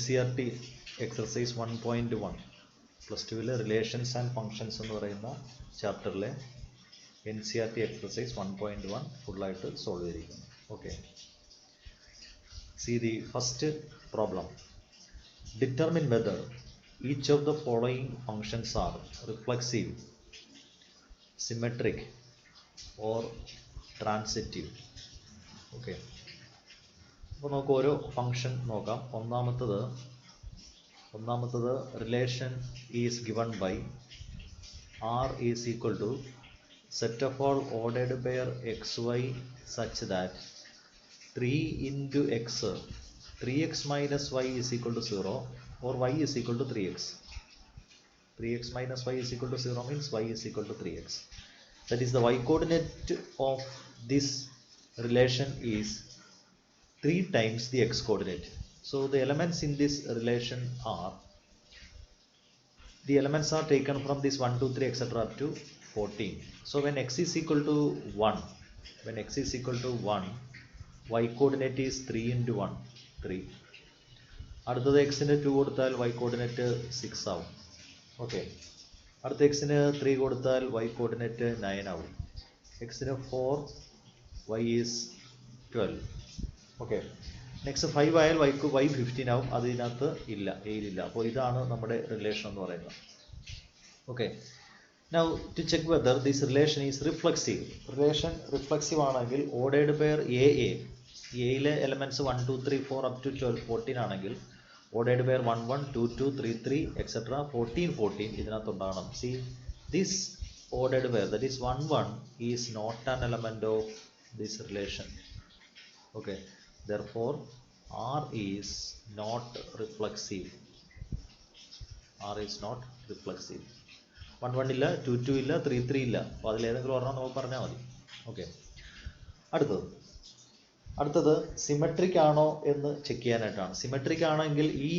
NCERT exercise 1.1 plus ടുവിലെ relations and functions എന്ന് പറയുന്ന ചാപ്റ്ററിലെ NCERT exercise 1.1 ഫുള്ളായിട്ട് സോൾവ് ചെയ്തിരിക്കുന്നു. Okay, see the first problem. Determine whether each of the following functions are reflexive, symmetric or transitive. Okay, അപ്പോൾ നമുക്ക് ഓരോ ഫങ്ഷൻ നോക്കാം. ഒന്നാമത്തത് relation is given by R is equal to set of all ordered pair xy such that 3 into x 3x minus y is equal to 0 or y is equal to 3x. 3x minus y is equal to 0 means y is equal to 3x. That is, the y coordinate of this relation is 3 times the x coordinate. So the elements in this relation are, the elements are taken from this 1, 2, 3 etc. up to 14. So when x is equal to 1, y coordinate is 3 into 1, 3. അടുത്തത് എക്സിന് 2 കൊടുത്താൽ y coordinate 6 ആവും. Okay, അടുത്ത എക്സിന് 3 കൊടുത്താൽ y coordinate 9 ആവും. എക്സിന് 4, y is 12. Okay, next 5 ആയാൽ y 15 ആവും. അത് ഇതിനകത്ത് ഇല്ല, എയിലില്ല. അപ്പോൾ ഇതാണ് നമ്മുടെ റിലേഷൻ എന്ന് പറയുന്നത്. Okay, now to check whether this relation is reflexive. Relation reflexive ആണെങ്കിൽ ഓർഡേർഡ് പെയർ എയിലെ എലമെന്റ്സ് 1, 2, 3, 4 up to 12, 14 ആണെങ്കിൽ ഓർഡേർഡ് പെയർ 1, 1, 2, 2, 3, 3 etc. 14, 14 ഇതിനകത്ത് ഉണ്ടാകണം. See, this ordered pair, that is 1, 1 is not an element of this relation. Okay, therefore R is not reflexive. R is not reflexive. 1, 1 ഇല്ല, 2, 2 ഇല്ല, 3, 3 ഇല്ല. അപ്പോൾ അതിലേതെങ്കിലും ഒരെണ്ണം നമുക്ക് പറഞ്ഞാൽ മതി. ഓക്കെ, അടുത്തത് സിമെട്രിക് ആണോ എന്ന് ചെക്ക് ചെയ്യാനായിട്ടാണ്. സിമെട്രിക് ആണെങ്കിൽ ഈ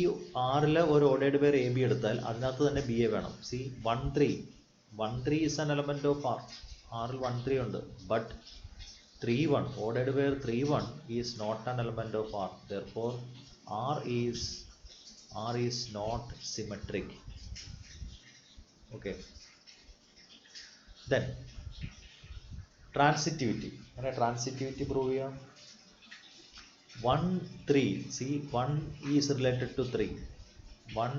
ആറിലെ ഒരു ഓർഡേർഡ് പെയർ എ ബി എടുത്താൽ അതിനകത്ത് തന്നെ ബി എ വേണം. See 1, 3 is an element of R. ആറിൽ 1, 3 ഉണ്ട്. But 3, 1 ordered pair 3, 1 is not an element of R. Therefore R is not symmetric. Okay, then transitivity. അങ്ങനെ ട്രാൻസിറ്റിവിറ്റി പ്രൂവ് ചെയ്യാം. 1, 3, see 1 is related to 3. 1,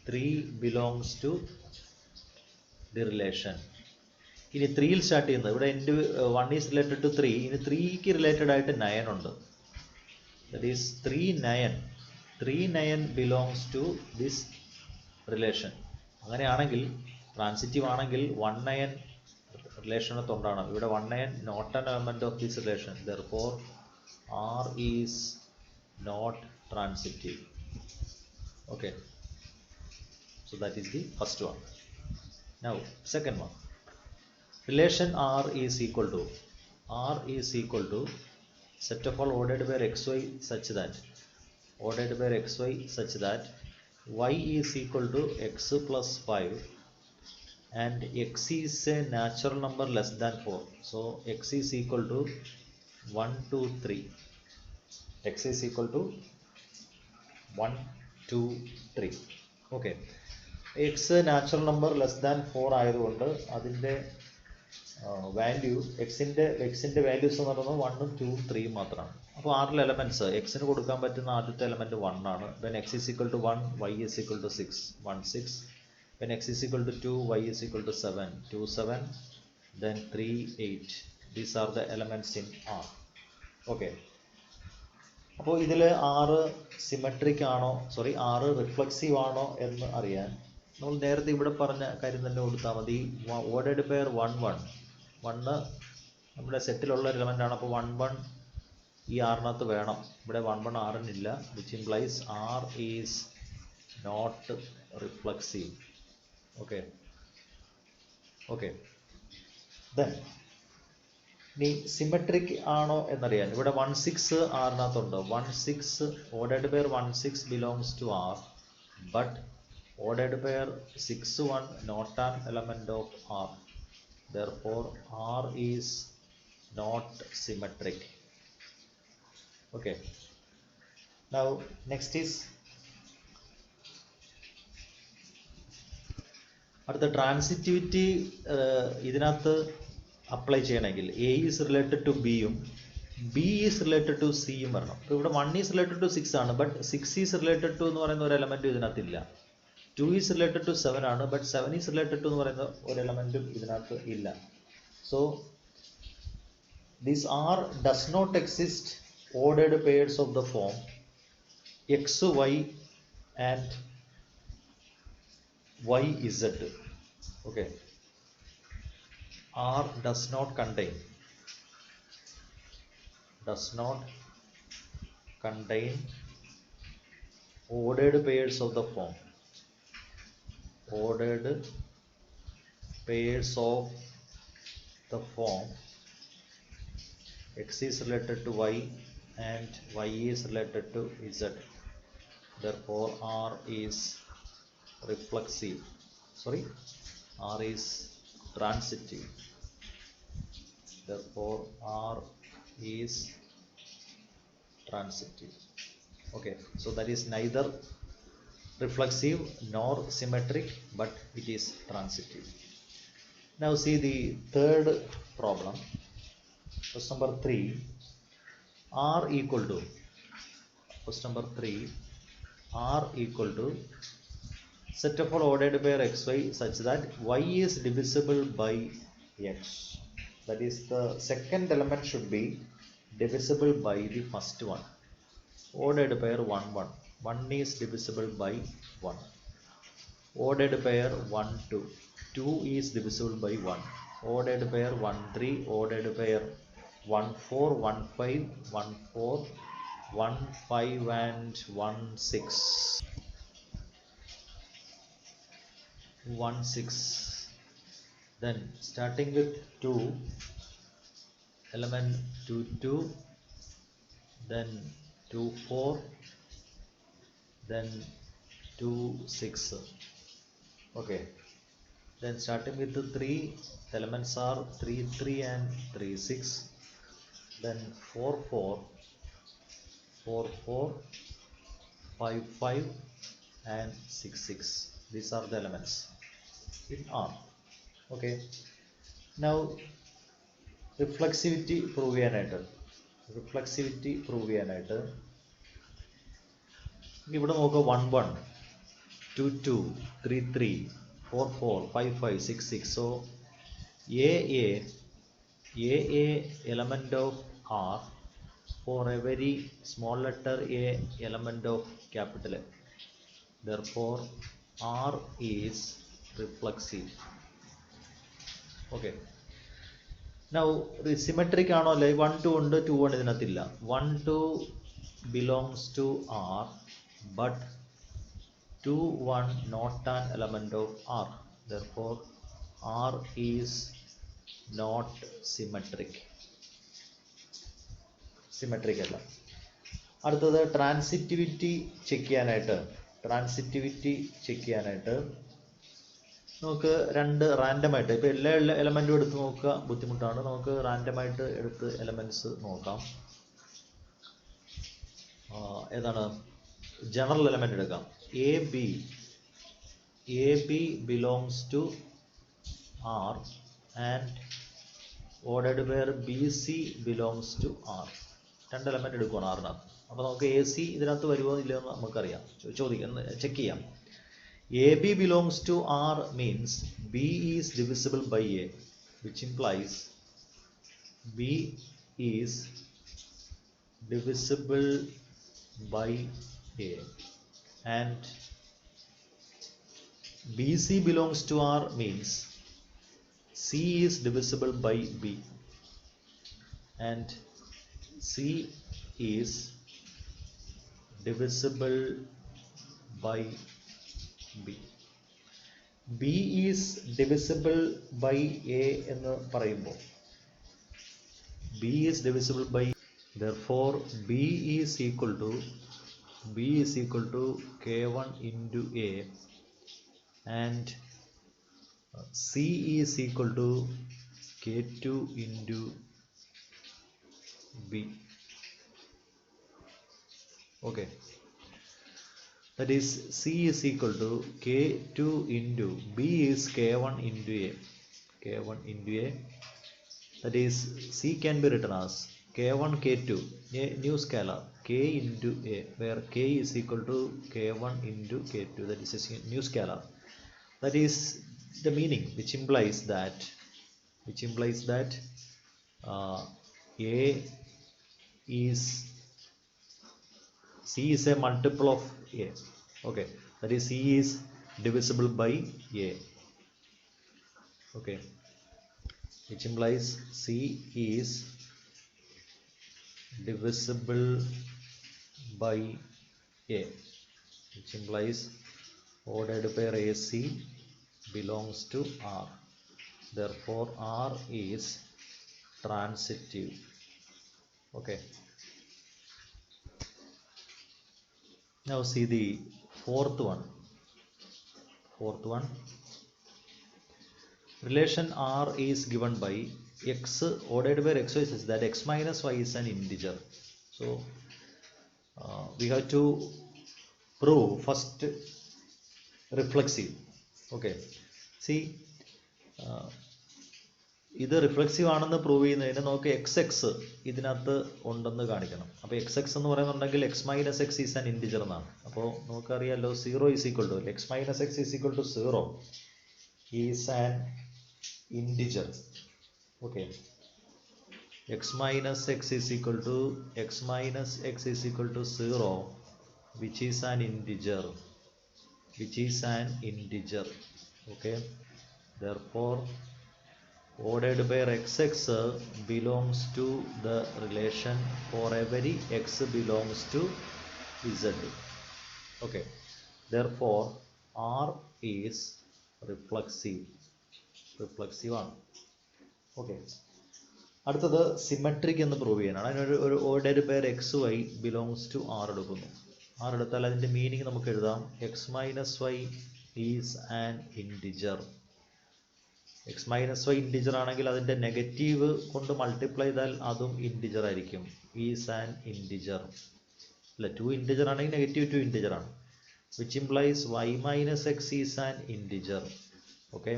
3 belongs to the relation. ഇനി 3യിൽ start ചെയ്യുന്നത്, ഇവിടെ 1 is related to 3. ഇനി 3ക്ക് related ആയിട്ട് 9 ഉണ്ട്. That is 3, 9. 3, 9 belongs to this relation. അങ്ങനെയാണെങ്കിൽ transitive ആണെങ്കിൽ 1, 9 റിലേഷനകത്ത് ഉണ്ടാകണം. ഇവിടെ 1, 9 not an element of this relation. Therefore R is not transitive. Okay, so that is the first one. Now second one, relation R is equal to set of all ordered pair xy such that y is equal to x plus 5 and x is a natural number less than 4. So x is equal to 1, 2, 3. X is equal to 1, 2, 3. Okay, x natural number less than 4 ആയതുകൊണ്ട് അതിൻ്റെ value എക്സിൻ്റെ values എന്ന് പറയുന്നത് 1, 2, 3 മാത്രമാണ്. അപ്പോൾ 6 elements എക്സിന് കൊടുക്കാൻ പറ്റുന്ന ആദ്യത്തെ എലമെന്റ് 1 ആണ്. When x is equal to 1, y is equal to 6, 1, 6. When x is equal to 2, y is equal to 7, 2, 7. Then 3, 8. These are the elements in R. Okay, അപ്പോൾ ഇതിൽ 6 സിമെട്രിക് ആണോ, R റിഫ്ലെക്സീവ് ആണോ എന്ന് അറിയാൻ നമ്മൾ നേരത്തെ ഇവിടെ പറഞ്ഞ കാര്യം തന്നെ കൊടുത്താൽ മതി. ഓർഡേർഡ് പെയർ 1, 1 നമ്മുടെ സെറ്റിലുള്ള എലമെന്റ് ആണ്. അപ്പോൾ 1, 1 ഈ ആറിനകത്ത് വേണം. ഇവിടെ 1, 1 ആറിനില്ല. Which implies R is not reflexive. Okay, then ഇനി സിമെട്രിക് ആണോ എന്നറിയാൻ ഇവിടെ 1, 6 ആറിനകത്തുണ്ട്. 1, 6 ordered pair 1, 6 belongs to R, but ordered pair 6, 1 not an element of R. Therefore R is not symmetric. Okay, Now next is അടുത്ത transitivity. ഇതിനകത്ത് apply ചെയ്യണമെങ്കിൽ A is related to ബിയും B is related to സിയും വരണം. ഇപ്പോൾ ഇവിടെ 1 is related to 6 ആണ്, but 6 is related to എന്ന് പറയുന്ന ഒരു എലമെൻറ്റും ഇതിനകത്തില്ല. 2 ഈസ് റിലേറ്റഡ് ടു 7 ആണ്, ബട്ട് 7 ഈസ് റിലേറ്റഡ് ടു എന്ന് പറയുന്ന ഒരു എലമെൻറ്റും ഇതിനകത്ത് ഇല്ല. So this R does not exist ordered pairs of the form X Y and YZ. Okay, R does not contain ordered pairs of the form X is related to Y and Y is related to Z. Therefore R is reflexive. R is transitive. Therefore R is transitive. Okay, so that is neither reflexive nor symmetric, but it is transitive. Now see the third problem. Question number 3. R equal to set of all ordered pair xy such that y is divisible by x. That is, the second element should be divisible by the first one. Ordered pair 1 1. 1 is divisible by 1. Ordered pair 1 2. 2 is divisible by 1. Ordered pair 1 3. Ordered pair 1 4 1 5 1 4 1 5 and 1 6. 1 6. Then starting with 2, element 2 2, then 2 4, then 2 6. Okay, then starting with the 3, the elements are 3 3 and 3 6, then 4 4, 4 4, 5 5 and 6 6. These are the elements in R. Okay, now reflexivity prove ചെയ്യാനായിട്ട് ഇവിടെ നോക്കുക 1 1 2 2 3 3 4 4 5 5 6 6. So a element of R for a very small letter a element of capital A. Therefore R is reflexive. Okay, now symmetric ആണോ അല്ലേ? 1 2 ഉണ്ട്, 2 1 ഇതിനകത്തില്ല. 1 2 belongs to R, but 2 1 not an element of R. Therefore R is not symmetric അല്ല. അടുത്തത് transitivity check ചെയ്യാനായിട്ട് നമുക്ക് രണ്ട് റാൻഡമായിട്ട്, ഇപ്പോൾ എല്ലാ എലമെൻറ്റും എടുത്ത് നോക്കുക ബുദ്ധിമുട്ടാണ്. നമുക്ക് റാൻഡമായിട്ട് എടുത്ത് എലമെൻറ്റ്സ് നോക്കാം. ഏതാണ്? ജനറൽ എലമെൻ്റ് എടുക്കാം. A B belongs to R and ordered pair B C belongs to R. രണ്ട് എലമെൻറ്റ് എടുക്കുകയാണ് ആറിനകത്ത്. അപ്പോൾ നമുക്ക് എ സി ഇതിനകത്ത് വരുമോ ഇല്ലയോ എന്ന് നമുക്കറിയാം, ചെക്ക് ചെയ്യാം. AB belongs to R means B is divisible by A, which implies B is divisible by A, and BC belongs to R means C is divisible by B, and C is divisible by B. B is divisible by A എന്ന് പറയുമ്പോൾ B is divisible by, therefore B is equal to K1 into A, and C is equal to K2 into B. Okay, that is C is equal to K2 into B is K1 into A. K1 into A. That is C can be written as K1 K2, a new scalar, K into A, where K is equal to K1 into K2. That is a new scalar. That is the meaning, which implies that A is C is a multiple of A. Okay, that is C is divisible by A. Okay, which implies C is divisible by A, which implies ordered pair AC belongs to R. Therefore, R is transitive. Okay. Now see the fourth one. Relation R is given by X ordered by X is that X minus Y is an integer. So we have to prove first reflexive. Okay. See, ഇത് reflexive ആണെന്ന് prove ചെയ്യുന്നതിന് നമുക്ക് X X ഇതിനകത്ത് ഉണ്ടെന്ന് കാണിക്കണം. അപ്പോൾ X X എന്ന് പറയുന്നുണ്ടെങ്കിൽ X minus X is an integer എന്നാണ്. അപ്പോൾ നമുക്കറിയാമല്ലോ 0 is equal to X minus X is equal to 0 is an integer. Okay, X minus X is equal to 0 which is an integer. Okay, therefore ordered pair xx belongs to the relation for every x belongs to z. Okay, therefore R is reflexive ആണ്. Okay, അടുത്തത് symmetric എന്ന് prove ചെയ്യാനാണ്. അതിനൊരു ordered pair X Y belongs to R എടുക്കുന്നു. R എടുത്താൽ അതിൻ്റെ meaning നമുക്ക് എഴുതാം. X minus Y is an integer. X minus Y integer ആണെങ്കിൽ അതിൻ്റെ നെഗറ്റീവ് കൊണ്ട് മൾട്ടിപ്ലൈ ചെയ്താൽ അതും ഇൻറ്റിജർ ആയിരിക്കും. Is an integer. അല്ല, 2 ഇൻറ്റിജർ ആണെങ്കിൽ നെഗറ്റീവ് 2 ഇൻറ്റിജർ ആണ്. Which implies Y minus X is an integer. Okay,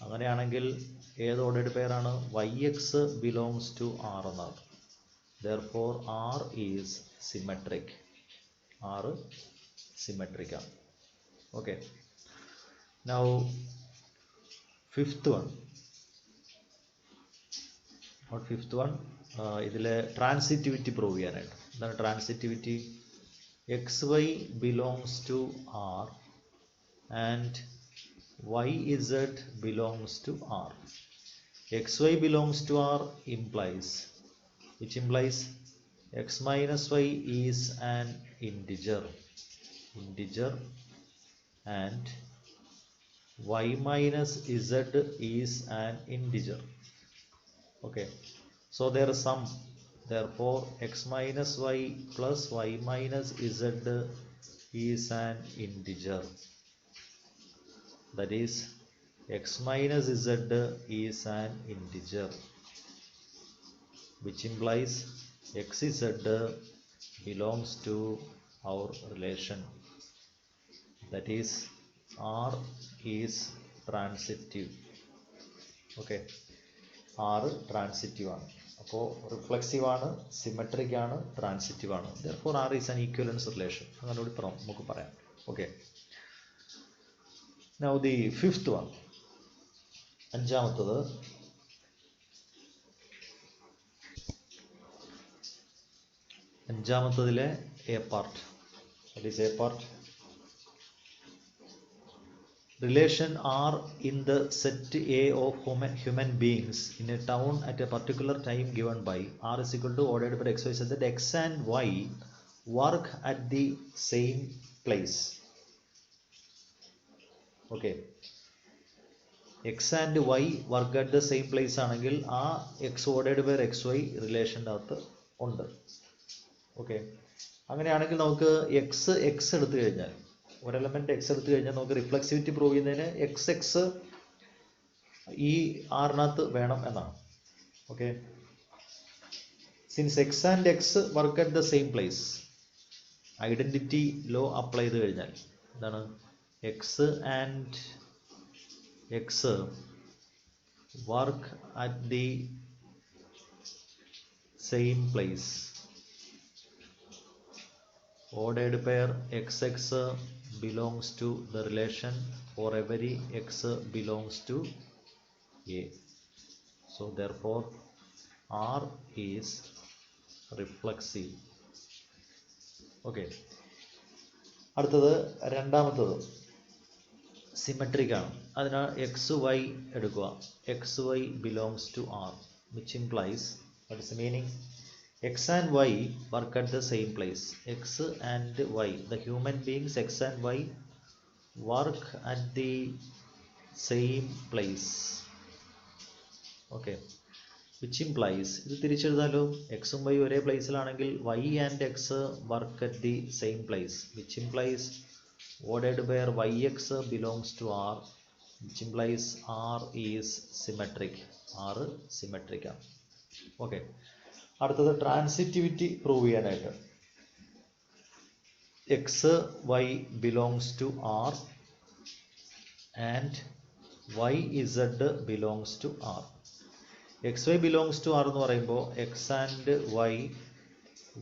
അങ്ങനെയാണെങ്കിൽ ഏത് ordered പെയറാണ്? Y X belongs to R എന്നാണ്. Therefore R is symmetric. R symmetric ആണ്. ഓക്കെ, നൗ ഫിഫ്ത്ത് വൺ ഇതിലെ transitivity prove ചെയ്യാനായിട്ട്. എന്താണ് ട്രാൻസിറ്റിവിറ്റി? X Y belongs to R and YZ belongs to R. XY belongs to R which implies x minus y is an integer and y minus z is an integer. Okay, so there is sum. Therefore x minus y plus y minus z is an integer. That is x minus z is an integer, which implies xz belongs to our relation. That is R is transitive. Okay, R transitive ആണ്. അപ്പോൾ reflexive ആണ്, symmetric ആണ്, transitive ആണ്. therefore R is an equivalence relation. അങ്ങനെ കൂടി നമുക്ക് പറയാം. Okay, now the fifth one, അഞ്ചാമത്തത്. അഞ്ചാമത്തതിലെ A part. That is A part. Relation R in the set A of human beings in a town at a particular time given by R is equal to ordered by x, y, z that x and y work at the same place. Okay, x and Y work at the same place ആണെങ്കിൽ ആ x ordered by X y റിലേഷൻ്റെ അകത്ത് ഉണ്ട്. Okay, അങ്ങനെയാണെങ്കിൽ നമുക്ക് X എടുത്തു കഴിഞ്ഞാൽ, ഒരു എലമെൻറ്റ് എക്സ് എടുത്തു കഴിഞ്ഞാൽ നമുക്ക് റിഫ്ലെക്സിവിറ്റി പ്രൂവ് ചെയ്യുന്നതിന് എക്സ് ഈ ആറിനകത്ത് വേണം എന്നാണ്. Okay, since X and X work at the same place, identity law apply ചെയ്ത് കഴിഞ്ഞാൽ എന്താണ്, X and X work at the same place, ordered pair xx belongs to the relation for every x belongs to A. So therefore R is reflexive. Okay. അടുത്തത് രണ്ടാമത്തത് symmetric ആണ്. അതിനാൽ X Y എടുക്കുക. X Y belongs to R, which implies what is the meaning? X and Y work at the same place. X and Y, the human beings X and Y work at the same place. Okay, which implies, ഇത് തിരിച്ചെഴുതാലോ, എക്സും Y ഒരേ പ്ലേസിലാണെങ്കിൽ Y and X work at the same place, which implies ordered pair YX belongs to R, which implies R is symmetric. R symmetric ആണ്. Okay, അടുത്തത് transitivity prove ചെയ്യാനായിട്ട് X Y belongs to R and Y Z belongs to R. X Y belongs to R എന്ന് പറയുമ്പോൾ X and Y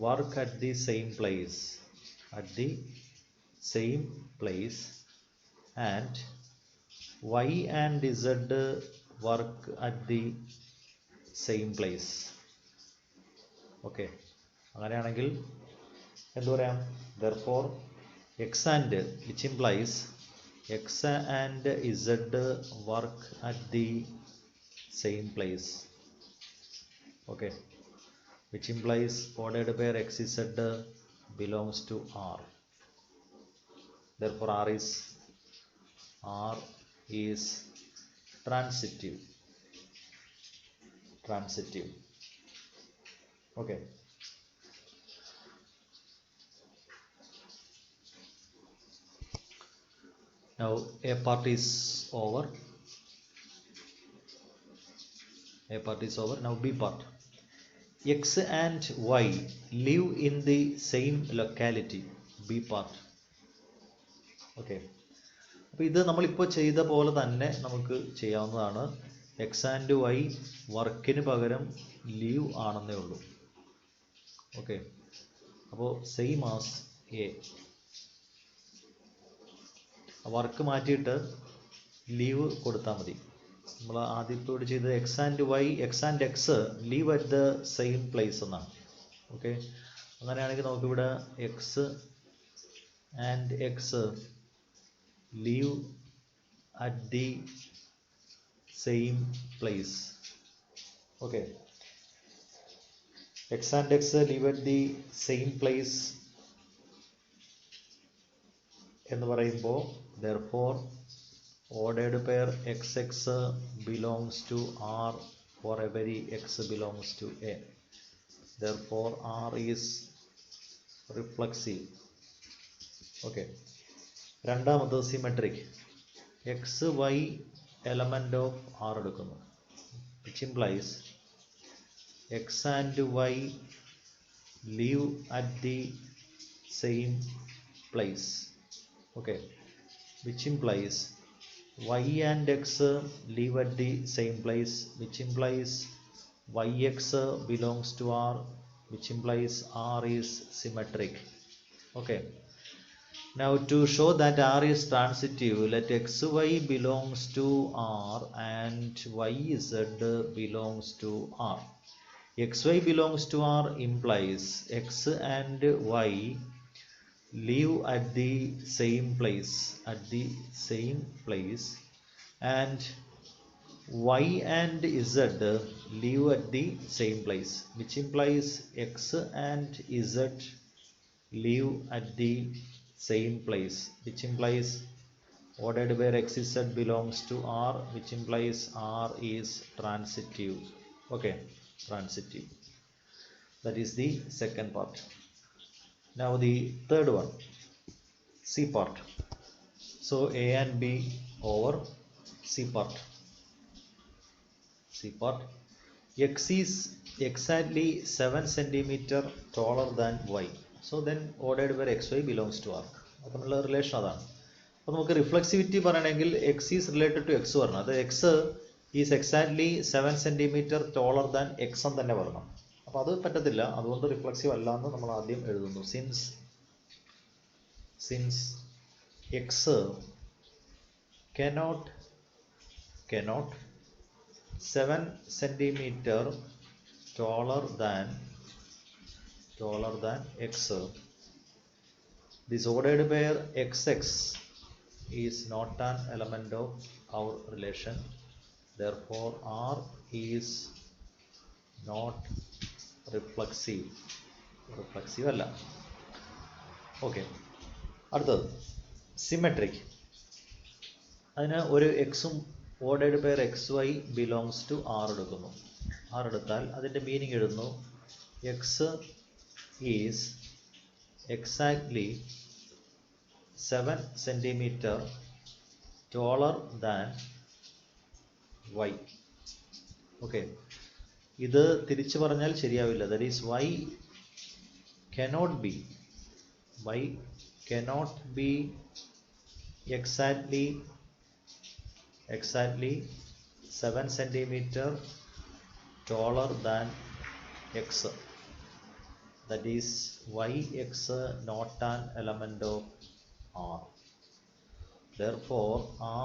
work at the same place, at the same place, and Y and Z work at the same place. Okay, അങ്ങനെയാണെങ്കിൽ എന്തു പറയാം, therefore x and, which implies x and z work at the same place. Okay, which implies ordered pair xz belongs to R. Therefore R is transitive. Okay. Now A part is over. Now B part. X and Y live in the same locality. B part. Okay. അപ്പോൾ ഇത് നമ്മളിപ്പോൾ ചെയ്ത പോലെ തന്നെ നമുക്ക് ചെയ്യാവുന്നതാണ്. X and Y വർക്കിന് പകരം ലീവ് ആണെന്നേ ഉള്ളൂ. ഓക്കെ, അപ്പോൾ സെയിം ആസ് എ, വർക്ക് മാറ്റിയിട്ട് ലീവ് കൊടുത്താൽ മതി. നമ്മൾ ആദ്യം ഇപ്പോൾ ഇവിടെ ചെയ്തത് X and Y, X and X live at the same place എന്നാണ്. ഓക്കെ, അങ്ങനെയാണെങ്കിൽ നമുക്കിവിടെ X and X live at the same place. Okay, x and x live at the same place എന്ന് പറയുമ്പോൾ therefore ordered pair xx belongs to R for every x belongs to A. Therefore R is reflexive. Okay, രണ്ടാമത് symmetric. X Y element of R എടുക്കുന്നു, which implies x and y live at the same place. Okay, which implies y and x live at the same place, which implies yx belongs to R, which implies R is symmetric. Okay, now to show that R is transitive, let xy belongs to R and yz belongs to R. xy belongs to R implies x and y live at the same place, and y and z live at the same place, which implies x and z live at the same place, which implies ordered pair xz belongs to R, which implies R is transitive. Okay, transitive. That is the second part. Now the third one, C part. So A and B over C part. X is exactly 7 centimeter taller than Y. So then oh divided by X Y belongs to R. അത് തമ്മിലുള്ള relation അതാണ്. അപ്പോൾ നമുക്ക് reflexivity പറയണമെങ്കിൽ X is related to X പറഞ്ഞു. അത് X is exactly 7 centimetre taller than X എന്ന് തന്നെ പറയണം. അപ്പോൾ അത് പറ്റത്തില്ല, അതുകൊണ്ട് റിഫ്ലെക്സീവ് അല്ല എന്ന് നമ്മൾ ആദ്യം എഴുതുന്നു. Since X cannot 7 centimeter taller than x, this ordered pair xx is not an element of our relation, therefore R is not reflexive അല്ല. ഓക്കെ, അടുത്തത് സിമെട്രിക്. അതിന് ഒരു എക്സും ordered pair X Y belongs to R എടുക്കുന്നു. R എടുത്താൽ അതിൻ്റെ meaning എഴുതുന്നു. X is exactly 7 centimetre taller than Y. Okay, ഇത് തിരിച്ചു പറഞ്ഞാൽ ശരിയാവില്ല. That is Y cannot be exactly 7 centimeter taller than x. That is why x not an element of R. Therefore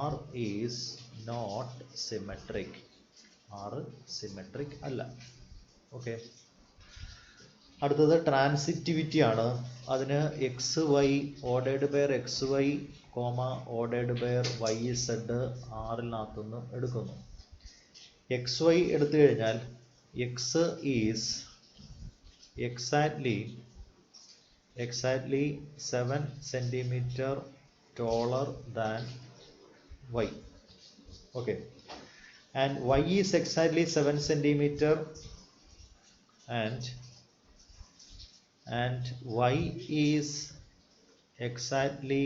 R is not symmetric. R symmetric അല്ല. Okay, അടുത്തത് transitivity ആണ്. അതിന് x y ordered pair X y ordered pair y z ആറിനകത്തുനിന്ന് എടുക്കുന്നു. X y എടുത്തു കഴിഞ്ഞാൽ x is exactly 7 centimetre taller than Y. Okay, and y is exactly 7 centimetre and y is exactly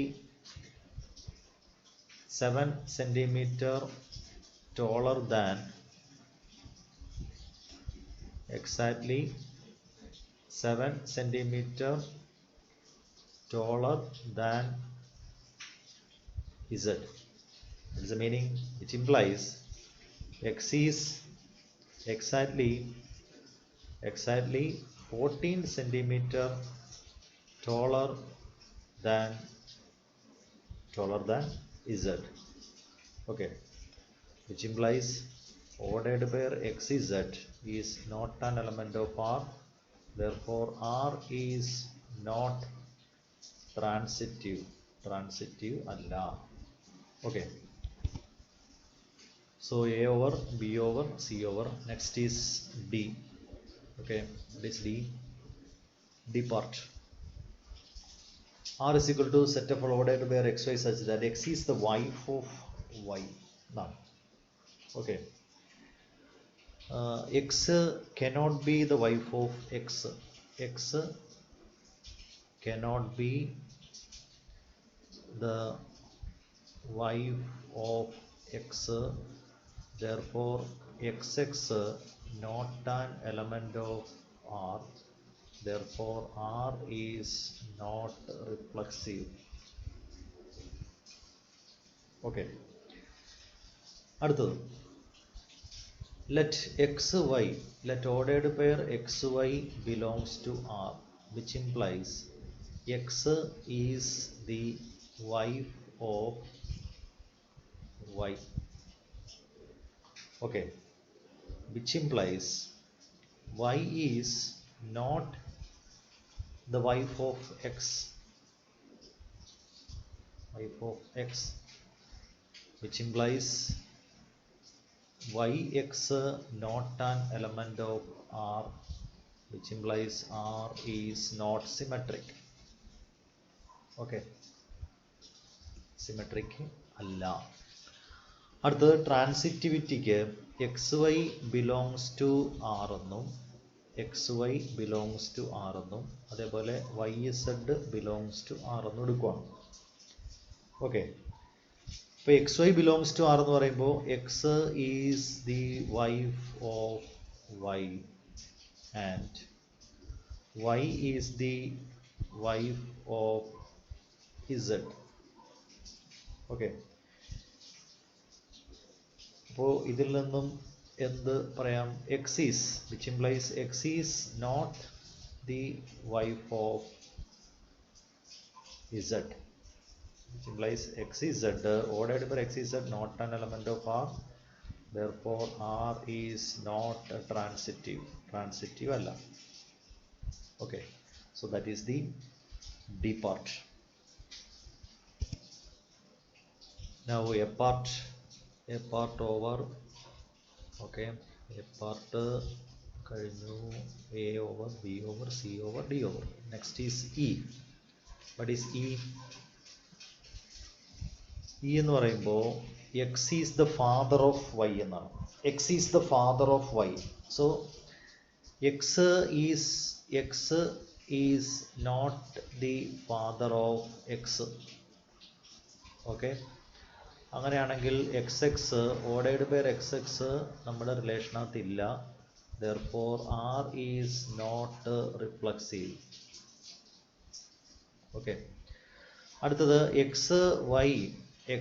7 centimeter taller than z. That is the meaning, which implies x is exactly 14 centimeter taller than z. Okay, which implies ordered pair xz is not an element of R, therefore R is not transitive alla. Okay, so A over B over C over. Next is D. Okay, this D part. R is equal to set of ordered pair xy such that x is the wife of y. Now, okay, x cannot be the wife of x. X cannot be the wife of x, therefore xx not an element of R, therefore R is not reflexive. Okay, അടുത്തത് let ordered pair xy belongs to R, which implies x is the wife of y. Okay, which implies y is not the wife of x, which implies yx not an element of R, which implies R is not symmetric. Okay, symmetric അല്ല. അടുത്തത് ട്രാൻസിറ്റിവിറ്റിക്ക് x Y belongs to R എന്നും അതേപോലെ y z belongs to R എന്നും എടുക്കുവാണ്. Okay, ഇപ്പോൾ x Y belongs to R എന്ന് പറയുമ്പോൾ x is the wife of y and y is the wife of Z. Okay. അപ്പോൾ ഇതിൽ നിന്നും എന്ത് പറയാം? X is, which implies X is not the wife of Z, which implies X is Z, ordered by X is Z, not an element of R, therefore R is not a transitive alla. Okay, so that is the D part. Now A part over. Okay, A part കഴിഞ്ഞു, A over, B over, C over, D over. Next is E. What is E? E എന്ന് പറയുമ്പോൾ X is the father of Y എന്നാണ്. X is the father of Y. So X is not the father of X. Okay, അങ്ങനെയാണെങ്കിൽ XX ordered by XX നമ്മുടെ റിലേഷനകത്ത് ഇല്ല. Therefore R is not reflexive. Okay, അടുത്തത്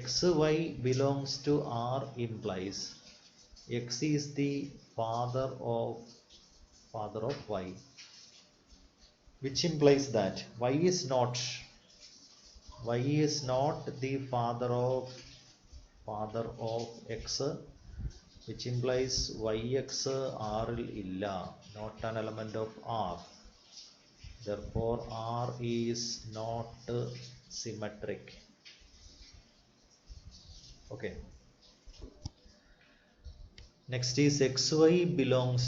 XY belongs to R implies X is the father of Y, which implies that Y is not the father of X, which implies YX R il illa, not an element of R. Therefore R is not symmetric. Okay, next is XY belongs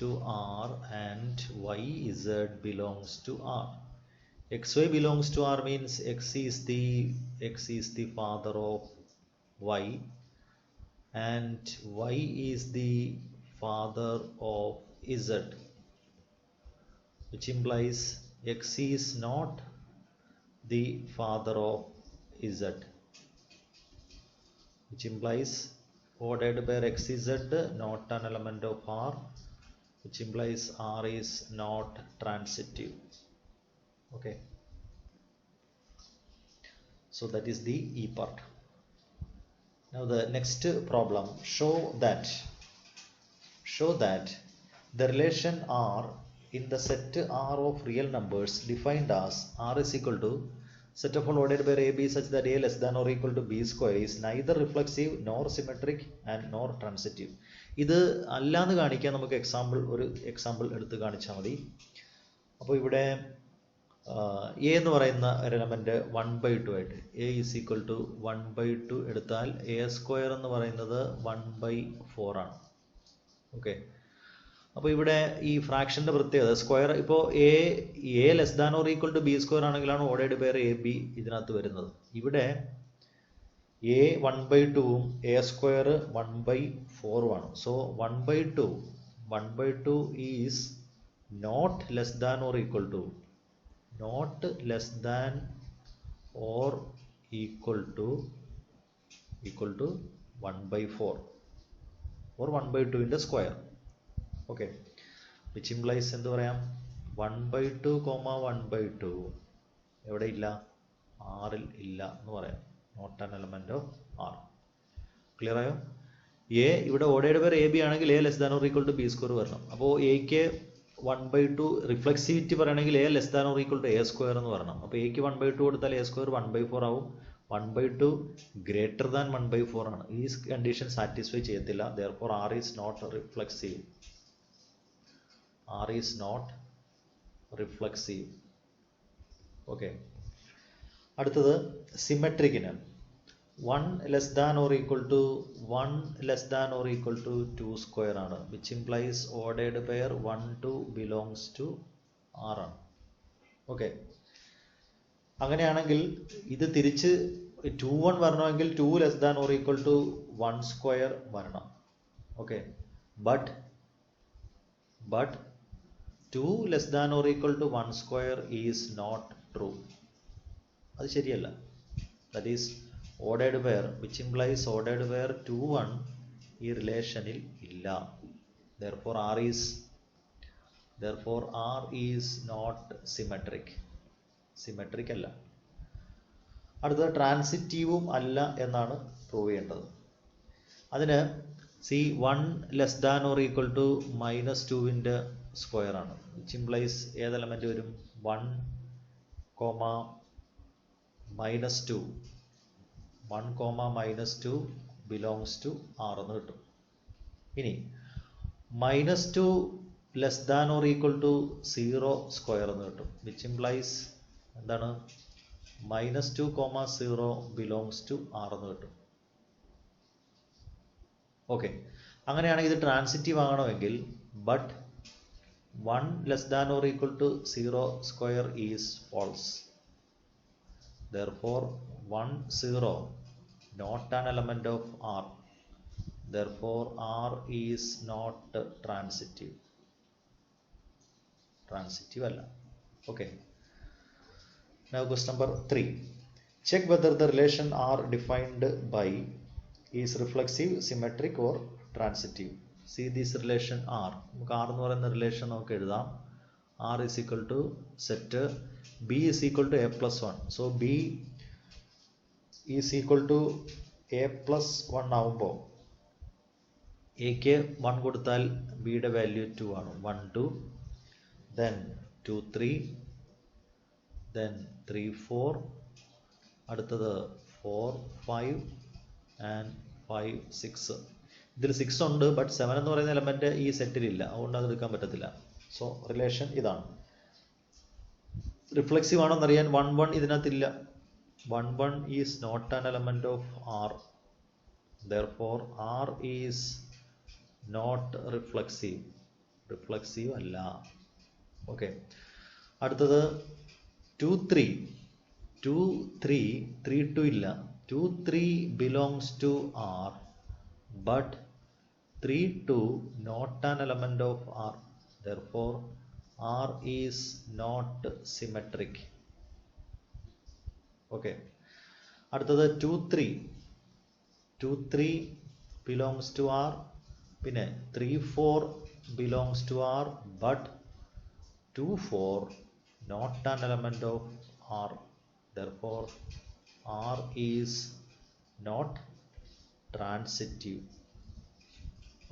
to R and YZ belongs to R. XY belongs to R means X is the father of Y and Y is the father of Z, which implies X is not the father of Z, which implies ordered by X is Z, not an element of R, which implies R is not transitive. Okay, so that is the E part. Now the next problem, show that the relation R in the set R of real numbers defined as R is equal to set of all ordered by AB such that A less than or equal to B square is neither reflexive nor symmetric and nor transitive. ഇത് അല്ലാന്ന് കാണിക്കാൻ നമുക്ക് ഒരു example എടുത്ത് കാണിച്ചാൽ മതി. അപ്പോൾ ഇവിടെ എ എന്ന് പറയുന്ന ഒരു എലമെന്റ് 1/2 ആയിട്ട് എ ഈസ് ഈക്വൽ ടു 1/2 എടുത്താൽ എ സ്ക്വയർ എന്ന് പറയുന്നത് 1/4 ആണ്. ഓക്കെ, അപ്പോൾ ഇവിടെ ഈ ഫ്രാക്ഷൻ്റെ പ്രത്യേകത സ്ക്വയർ, ഇപ്പോൾ a less than or equal to B square ആണെങ്കിലാണ് ഓർഡേർഡ് പെയർ എ ബി ഇതിനകത്ത് വരുന്നത്. ഇവിടെ എ 1/2ഉം എ സ്ക്വയർ 1/4ഉം ആണ്. So 1/2 is not less than or equal to 1/4 or 1/2ൻ്റെ സ്ക്വയർ. ഓക്കെ, വിച്ച് ഇംപ്ലൈസ് എന്ത് പറയാം, 1/2, 1/2 എവിടെ ഇല്ല, ആറിൽ ഇല്ല എന്ന് പറയാം, not an element of R. Clear ആയോ? എ ഇവിടെ ഓർഡേർഡ് പെയർ എ ബി ആണെങ്കിൽ A less than or equal to B square വരണം. അപ്പോൾ എക്ക് 1/2 റിഫ്ലെക്സിവിറ്റി പറയണമെങ്കിൽ A less than or equal to A square എന്ന് പറയണം. അപ്പോൾ എക്ക് 1/2 കൊടുത്താൽ എ സ്ക്വയർ 1/4 ആവും. 1/2 ഗ്രേറ്റർ ദാൻ 1/4 ആണ്. ഈ കണ്ടീഷൻ സാറ്റിസ്ഫൈ ചെയ്യത്തില്ല. therefore R is not reflexive. Okay, അടുത്തത് സിമെട്രിക്കിന് 1 less than or equal to 2 square ആണ്, which implies ordered pair 1, 2 belongs to R ആണ്. ഓക്കെ, അങ്ങനെയാണെങ്കിൽ ഇത് തിരിച്ച് 2, 1 വരണമെങ്കിൽ 2 less than or equal to 1 square വരണം. Okay, but 2 less than or equal to 1 square is not true. അത് ശരിയല്ല. That is ordered pair, which implies ordered pair 2, 1 ഈ റിലേഷനിൽ ഇല്ല. therefore R is therefore R is not symmetric. Symmetric അല്ല. അടുത്തത് ട്രാൻസിറ്റീവും അല്ല എന്നാണ് പ്രൂവ് ചെയ്യേണ്ടത്. അതിന് see 1 less than or equal to -2ൻ്റെ സ്ക്വയർ ആണ്, വിച്ച് ഇംപ്ലൈസ് ഏത് എലമെൻ്റ് വരും? 1, -2 1, -2 ബിലോങ്സ് ടു R എന്ന് കിട്ടും. ഇനി -2 less than or equal to 0 square എന്ന് കിട്ടും, വിച്ച് ഇംപ്ലൈസ് എന്താണ്? -2, 0 ബിലോങ്സ് ടു R എന്ന് കിട്ടും. ഓക്കെ, അങ്ങനെയാണെങ്കിൽ ഇത് ട്രാൻസിറ്റീവ് ആകണമെങ്കിൽ but 1 less than or equal to 0 square is false. Therefore 1, 0 not an element of R. Therefore R is not transitive. Transitive അല്ല. Okay. Now question number 3. Check whether the relation R defined by is reflexive, symmetric or transitive. See this relation R. നമുക്ക് R എന്ന് പറയുന്ന relation നമുക്ക് എഴുതാം. R is equal to set B is equal to A plus 1. So B is equal to A plus 1 ആവുമ്പോൾ എക്ക് 1 കൊടുത്താൽ ബിയുടെ value 2 ആണ്. 1, 2, then 2, 3, then 3, 4, അടുത്തത് 4, 5 and 5, 6. ഇതിൽ 6 ഉണ്ട്, ബട്ട് 7 എന്ന് പറയുന്ന എലമെന്റ് ഈ സെറ്റിലില്ല, അതുകൊണ്ട് അത് എടുക്കാൻ പറ്റത്തില്ല. സോ റിലേഷൻ ഇതാണ്. റിഫ്ലെക്സീവ് ആണോ എന്നറിയാൻ 1, 1 ഇതിനകത്തില്ല. 1, 1 is not an element of R. Therefore R is not reflexive. Reflexive അല്ല. ഓക്കെ, അടുത്തത് 2, 3. 2, 3, 3, 2 ഇല്ല. 2, 3 belongs to R, but 3, 2 not an element of R. Therefore R is not symmetric. Okay, അടുത്തത് 2, 3. 2, 3 belongs to R, പിന്നെ 3, 4 belongs to R, but 2, 4 not an element of R. Therefore R is not transitive.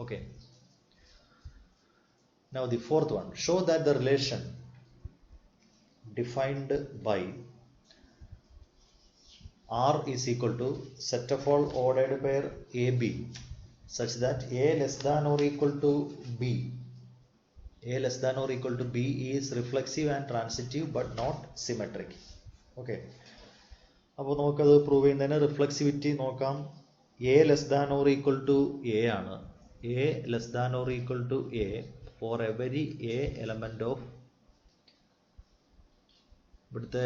Okay, now the fourth one. Show that the relation defined by R is equal to set of all ordered pair AB such that A less than or equal to B. A less than or equal to B is reflexive and transitive but not symmetric. Okay, അപ്പോൾ നമുക്കത് prove ചെയ്യുന്നതിന് reflexivity നോക്കാം. A less than or equal to a ആണ്. A less than or equal to a for every a element of ഇവിടുത്തെ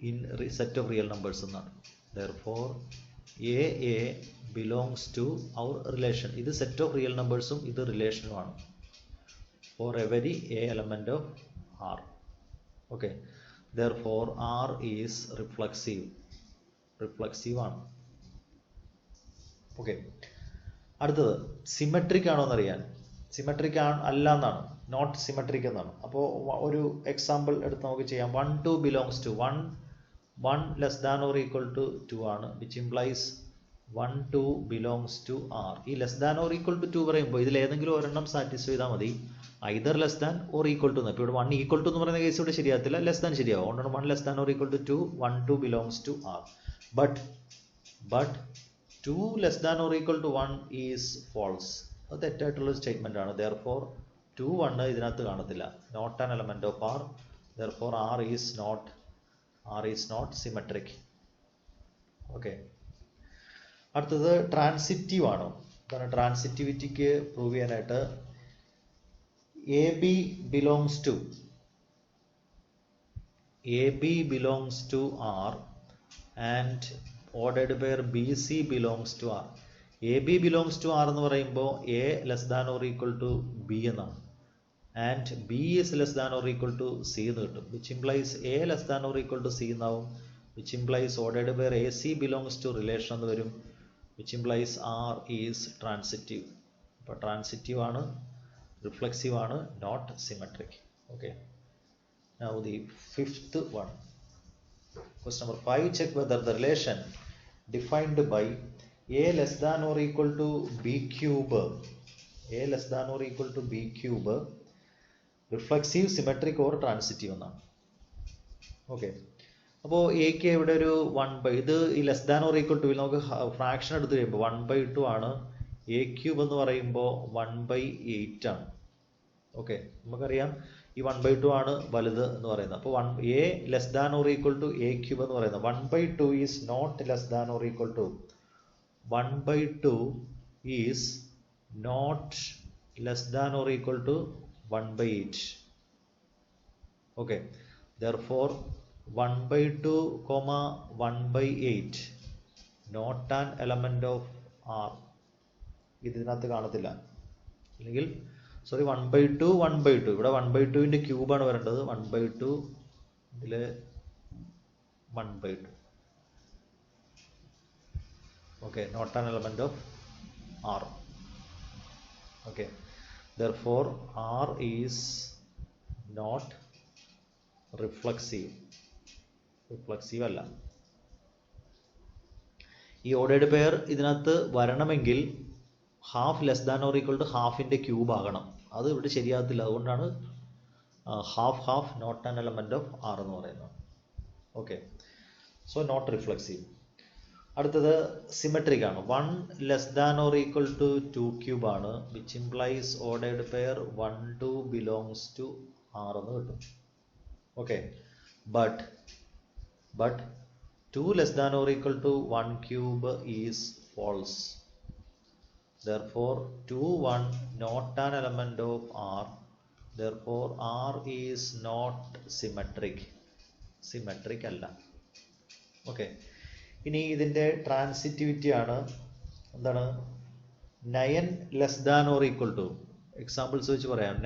in set of real numbers എന്നാണ്. Therefore a belongs to our relation. ഇത് set of real നമ്പേഴ്സും ഇത് റിലേഷനുമാണ്. For every a element of R. Okay, therefore R is reflexive. Reflexive ആണ്. Okay, അടുത്തത് symmetric ആണോ എന്നറിയാൻ. സിമെട്രിക് അല്ല എന്നാണ്, നോട്ട് സിമെട്രിക് എന്നാണ്. അപ്പോൾ ഒരു എക്സാമ്പിൾ എടുത്ത് നമുക്ക് ചെയ്യാം. 1, 2 belongs to 1 less than or equal to 2 ആണ്, which implies 1, 2 belongs to R. ഈ less than or equal to 2 പറയുമ്പോൾ ഇതിൽ ഏതെങ്കിലും ഒരെണ്ണം സാറ്റിസ്ഫൈ ചെയ്താൽ മതി. Either less than or equal to. ഇപ്പോൾ ഇവിടെ 1 ഈക്വൽ ടു എന്ന് പറയുന്ന കേസ് ഇവിടെ ശരിയാകത്തില്ല, ലെസ് ദാൻ ശരിയാവും. അതുകൊണ്ടാണ് 1 less than or equal to 2, 1, 2 belongs to R. But 2 less than or equal to 1 is false. അത് തെറ്റായിട്ടുള്ള സ്റ്റേറ്റ്മെന്റ് ആണ്. Therefore 2, 1 ഇതിനകത്ത് കാണത്തില്ല, not an element of R. Therefore R is not symmetric. Okay, അടുത്തത് transitive ആണോ. അതാണ് ട്രാൻസിറ്റിവിറ്റിക്ക് പ്രൂവ് ചെയ്യാനായിട്ട് AB belongs to R and ordered pair BC belongs to R. AB belongs to R എന്ന് പറയുമ്പോൾ A less than or equal to B എന്നാണ്, and B is less than or equal to C എന്ന് കിട്ടും, which implies A less than or equal to C എന്നാവും, which implies ordered pair AC belongs to relation എന്ന് വരും, which implies R is transitive. അപ്പോൾ transitive ആണ്. reflexive ആണ്, not symmetric. Okay. Now the fifth one. Question number 5. Check whether the relation defined by a less than or equal to b cube, a less than or equal to b cube, reflexive, symmetric or transitive എന്നാണ്. Okay, അപ്പോൾ എക്ക് ഇവിടെ ഒരു 1/, ഇത് ഈ less than or equal to നമുക്ക് fraction എടുത്ത് കഴിയുമ്പോൾ 1/2 ആണ്. എ ക്യൂബ് എന്ന് പറയുമ്പോൾ 1/8 ആണ്. ഓക്കെ, നമുക്കറിയാം ഈ 1/2 ആണ് വലുത് എന്ന് പറയുന്നത്. അപ്പോൾ A less than or equal to A cube എന്ന് പറയുന്നത് 1/2 is not less than or equal to 1/2 is not less than or equal to 1/8. Okay, therefore 1/2, 1/8 not an element of R. ഇതിനകത്ത് കാണത്തില്ല, അല്ലെങ്കിൽ സോറി 1/2 1/2 ഇവിടെ 1/2ന്റെ ക്യൂബാണ് വരേണ്ടത്. 1/2 ഇതില് 1/2. Okay, not an element of R. Okay, therefore R is not reflexive. Reflexive അല്ല. ഈ ordered pair ഇതിനകത്ത് വരണമെങ്കിൽ half less than or equal to ഹാഫിൻ്റെ ക്യൂബ് ആകണം. അത് ഇവിടെ ശരിയാകത്തില്ല. അതുകൊണ്ടാണ് half half not an element of R എന്ന് പറയുന്നത്. Okay, so not reflexive. അടുത്തത് സിമെട്രിക് ആണ്. 1 less than or equal to 2 cube ആണ്, which implies ordered pair 1 2 belongs to R എന്ന് കിട്ടും. Okay, but 2 less than or equal to 1 cube is false. Therefore 2 1 not an element of R. Therefore R is not symmetric. Symmetric അല്ല. Okay, ഇനി ഇതിൻ്റെ transitivity ആണ്. എന്താണ്? 9 less than or equal to, examples വെച്ച് പറയാം.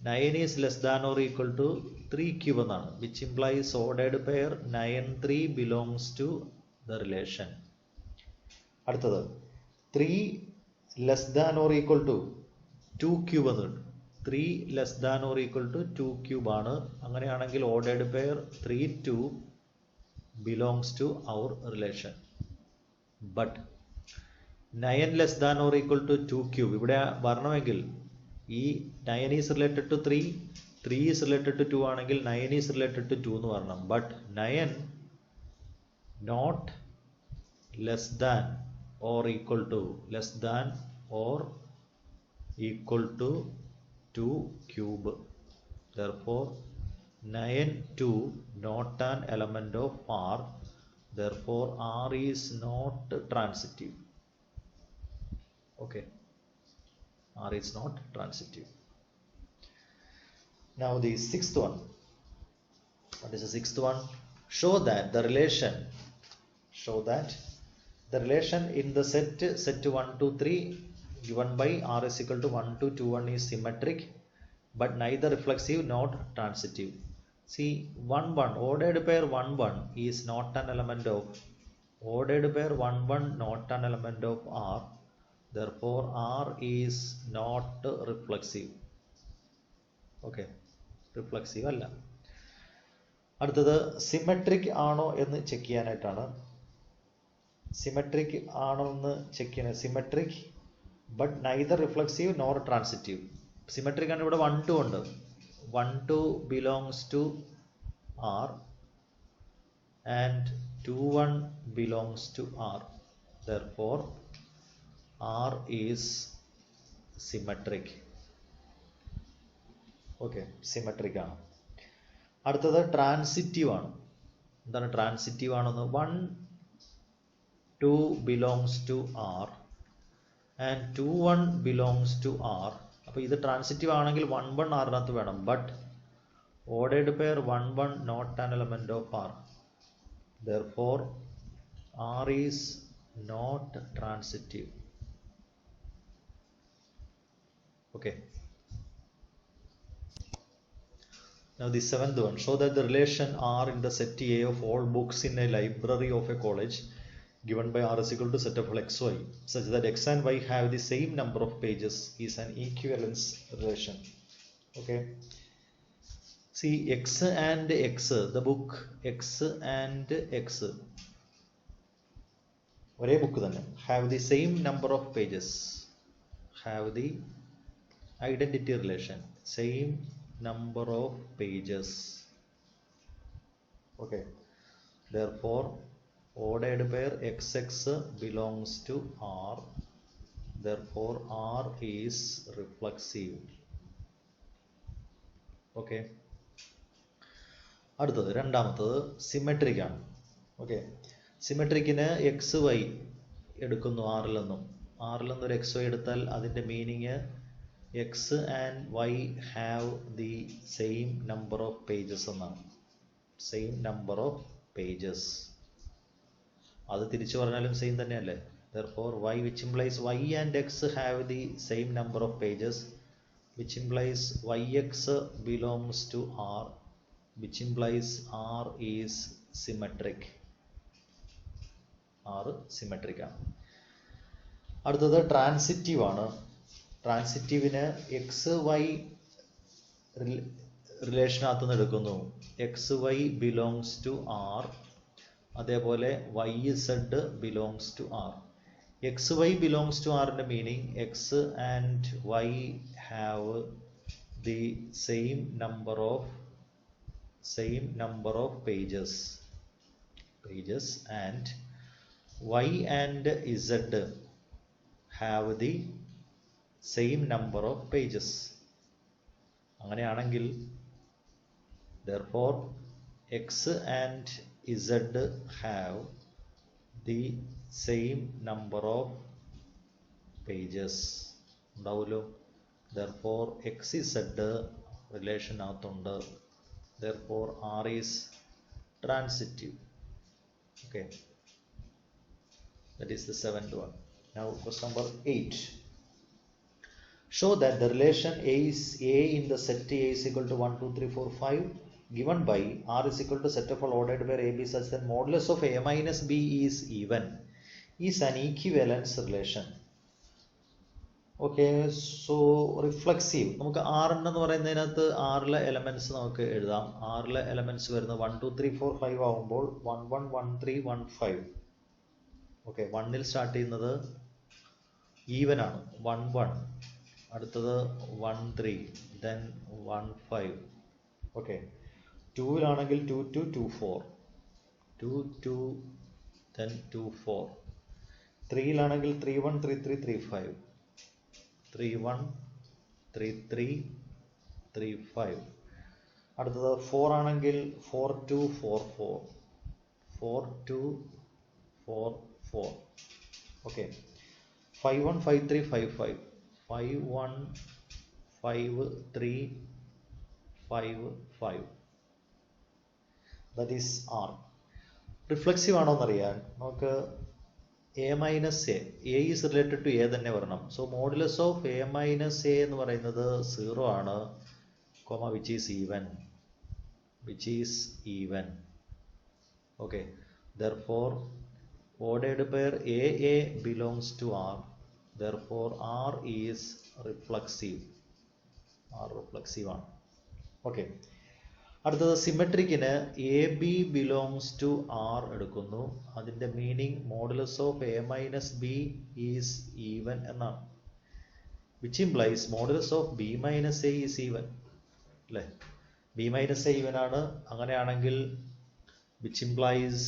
9 is less than or equal to 3 cube എന്നാണ്, which implies ordered pair 9 3 belongs to the relation. അടുത്തത് 3 less than or equal to 2 cube എന്ന് കിട്ടും. 3 less than or equal to 2 cube ആണ്. അങ്ങനെയാണെങ്കിൽ ordered pair 3 2 belongs to our relation. But 9 less than or equal to 2 cube ഇവിടെ വരണമെങ്കിൽ ഈ 9 is related to 3, 3 is related to 2 ആണെങ്കിൽ 9 is related to 2 എന്ന് പറയണം. But 9 not less than or equal to 2 cube. therefore 9 2 not an element of R. therefore R is not transitive. Okay, R is not transitive. Now the sixth one. What is the sixth one? Show that the relation in the set 1 2 3 given by R is equal to 1 2 2 1 is symmetric but neither reflexive nor transitive. See, 1 1 ordered pair 1 1 is not an element of R. Therefore R is not reflexive. Okay, reflexive അല്ല. അടുത്തത് symmetric ആണോ എന്ന് check ചെയ്യാനായിട്ടാണ്. Symmetric ആണോ എന്ന് check ചെയ്യണം. Symmetric but neither reflexive nor transitive. Symmetric ആണ്. ഇവിടെ 1 2 ഉണ്ട്. 1 2 belongs to R and 2 1 belongs to R. Therefore R is symmetric. Okay, symmetric ആണ്. അടുത്തത് ട്രാൻസിറ്റീവ് ആണ്. എന്താണ് ട്രാൻസിറ്റീവ് ആണെന്ന്? 1 2 belongs to R and 2 1 belongs to R. അപ്പോൾ ഇത് ട്രാൻസിറ്റീവ് ആണെങ്കിൽ 1 1 ആറിനകത്ത് വേണം. But ordered pair 1 1 not an element of R. therefore R is not transitive. Okay. Now the seventh one. Show that the relation R in the set A of all books in a library of a college given by R is equal to set of all xy such that x and y have the same number of pages is an equivalence relation. Okay, see x and x, the book x and x ഒരേ book തന്നെ, have the same number of pages, have the identity relation, same number of pages. Okay, therefore ordered pair xx belongs to R, therefore R is reflexive. Okay, അടുത്തത് രണ്ടാമത്തത് symmetric ആണ്. Okay, സിമെട്രിക്കിന് X Y എടുക്കുന്നു ആറിൽ നിന്നും ഒരു X Y എടുത്താൽ അതിൻ്റെ meaning x and y have the same number of pages എന്നാണ്. സെയിം നമ്പർ ഓഫ് പേജസ്, അത് തിരിച്ചു പറഞ്ഞാലും സെയിം തന്നെയല്ലേ. therefore y which implies y and x have the same number of pages, which implies yx belongs to R, which implies R is symmetric. R symmetric ആണ്. അടുത്തത് transitive ആണ്. ട്രാൻസിറ്റീവിന് X Y റിലേഷനകത്ത് നിന്ന് എടുക്കുന്നു, x Y belongs to R, അതേപോലെ y z belongs to R. X Y belongs to ആറിൻ്റെ meaning x and y have the same number of pages and y and z have the same number of pages. അങ്ങനെയാണെങ്കിൽ therefore x and z have the same number of pages ഉണ്ടാവുമല്ലോ. therefore x z relation അകത്തുണ്ട്, therefore R is transitive. Okay, that is the seventh one. Now question number 8. Show that the relation A is A in the set A is equal to 1, 2, 3, 4, 5 given by R is equal to set of all ordered pair AB such that modulus of A minus B is even is an equivalence relation. Okay, so reflexive നമുക്ക് R എന്ന് പറയുന്നതിനകത്ത് ആറിലെ elements നമുക്ക് എഴുതാം. ആറിലെ elements വരുന്നത് 1, 2, 3, 4, 5 ആവുമ്പോൾ 1, 1, 1, 3, 1, 5. Okay, 1ൽ start ചെയ്യുന്നത് ഈവൻ ആണ്, 1, 1. അടുത്തത് 1, 3, ദെൻ 1, 5. ഓക്കെ, 2ലാണെങ്കിൽ 2, 2, 2, 4, 2, 2, ദെൻ 2, 4. 3ലാണെങ്കിൽ 3, 1, 3, 3, 3, 5, 3, 1, 3, 3, 3, 5. അടുത്തത് 4 ആണെങ്കിൽ 4, 2, 4, 4, 4, 2, 4, 4. Okay, 5, 1, 5, 3, 5, 5, 5, 1, 5, 3, 5, 5. That is R. Reflexive ആണോ എന്നറിയാൻ നമുക്ക് A minus A is related to A തന്നെ വരണം. So modulus of A minus A എന്ന് പറയുന്നത് 0 ആണ്, comma which is even. Okay, therefore ordered pair AA belongs to R, therefore R is reflexive. R reflexive ആണ്. Okay, അടുത്തത് സിമെട്രിക്കിന് a B belongs to R എടുക്കുന്നു. അതിൻ്റെ meaning modulus of A minus b is even എന്നാണ്, which implies modulus of b minus A is even അല്ലേ. B minus a even ആണ്, അങ്ങനെയാണെങ്കിൽ which implies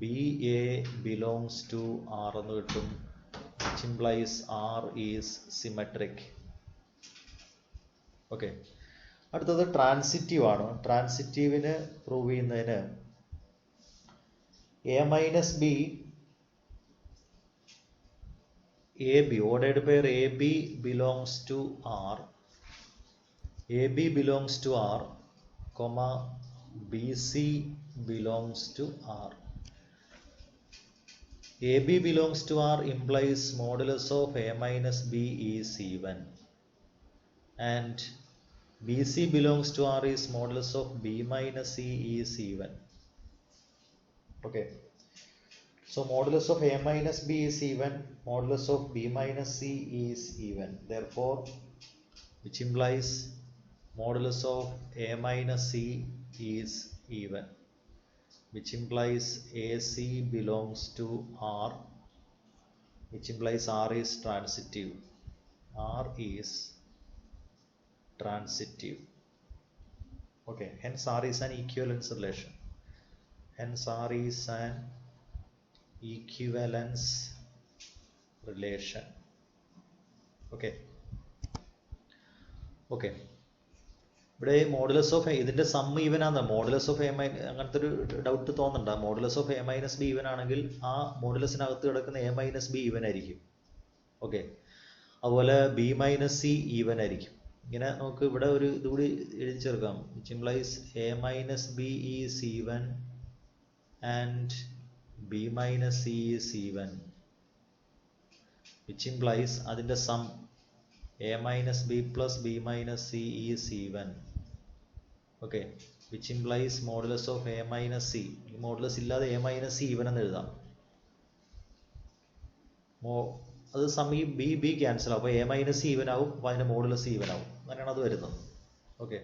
b A belongs to R എന്ന് കിട്ടും, which implies R is symmetric. Okay, അടുത്തത് transitive ആണ്. ട്രാൻസിറ്റീവിന് prove ചെയ്യുന്നതിന് a minus b a b ordered pair A B belongs to R, A B belongs to R, comma B C belongs to R. A B belongs to R implies modulus of a minus b is even and BC belongs to R is modulus of B minus C is even. Okay. So modulus of a minus b is even, modulus of b minus c is even. Therefore, which implies modulus of a minus c is even, which implies AC belongs to R, which implies R is transitive. R is transitive. Okay, hence R is an equivalence relation. Hence R is an equivalence relation. Okay. Okay. ഇവിടെ modulus of ഇതിൻ്റെ sum even ആണ്. Modulus of a അങ്ങനത്തെ ഒരു doubt തോന്നണ്ട. Modulus of A minus b even ആണെങ്കിൽ ആ മോഡുലസിനകത്ത് കിടക്കുന്ന എ മൈനസ് ബി ഈവൻ ആയിരിക്കും. ഓക്കെ. അതുപോലെ ബി മൈനസ് സി ഈവൻ ആയിരിക്കും. ഇങ്ങനെ നമുക്ക് ഇവിടെ ഒരു ഇതുകൂടി എഴുതി ചേർക്കാം. Which implies a minus b is even and b minus c is even, which implies അതിൻ്റെ sum a minus b plus b minus c is even. Okay, which implies modulus of a minus c. ഈ modulus ഇല്ലാതെ a minus c even എന്ന് എഴുതാം. അത് some ഈ B B cancel ആവും. അപ്പോൾ a minus c even ആവും. അപ്പോൾ അതിൻ്റെ മോഡുലസ് ഈവൻ ആവും. അങ്ങനെയാണ് അത് വരുന്നത്. Okay.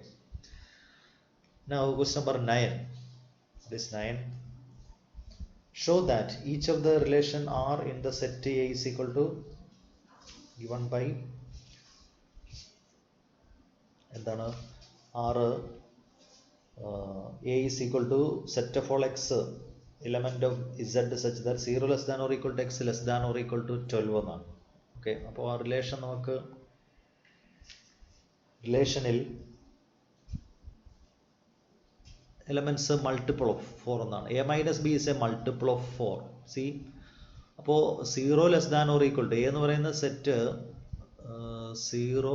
Now question number 9. This 9. Show that each of the relation R in the set A is equal to given by എന്താണ് R A is equal to set of all X element of Z such that 0 less than or equal to X less than or equal to 12 എന്നാണ്. Okay. അപ്പോൾ ആ relation നമുക്ക് റിലേഷനിൽ elements multiple of 4 എന്നാണ്. A minus B is a multiple of 4. C, അപ്പോൾ 0 less than or equal to A എന്ന് പറയുന്ന set 0,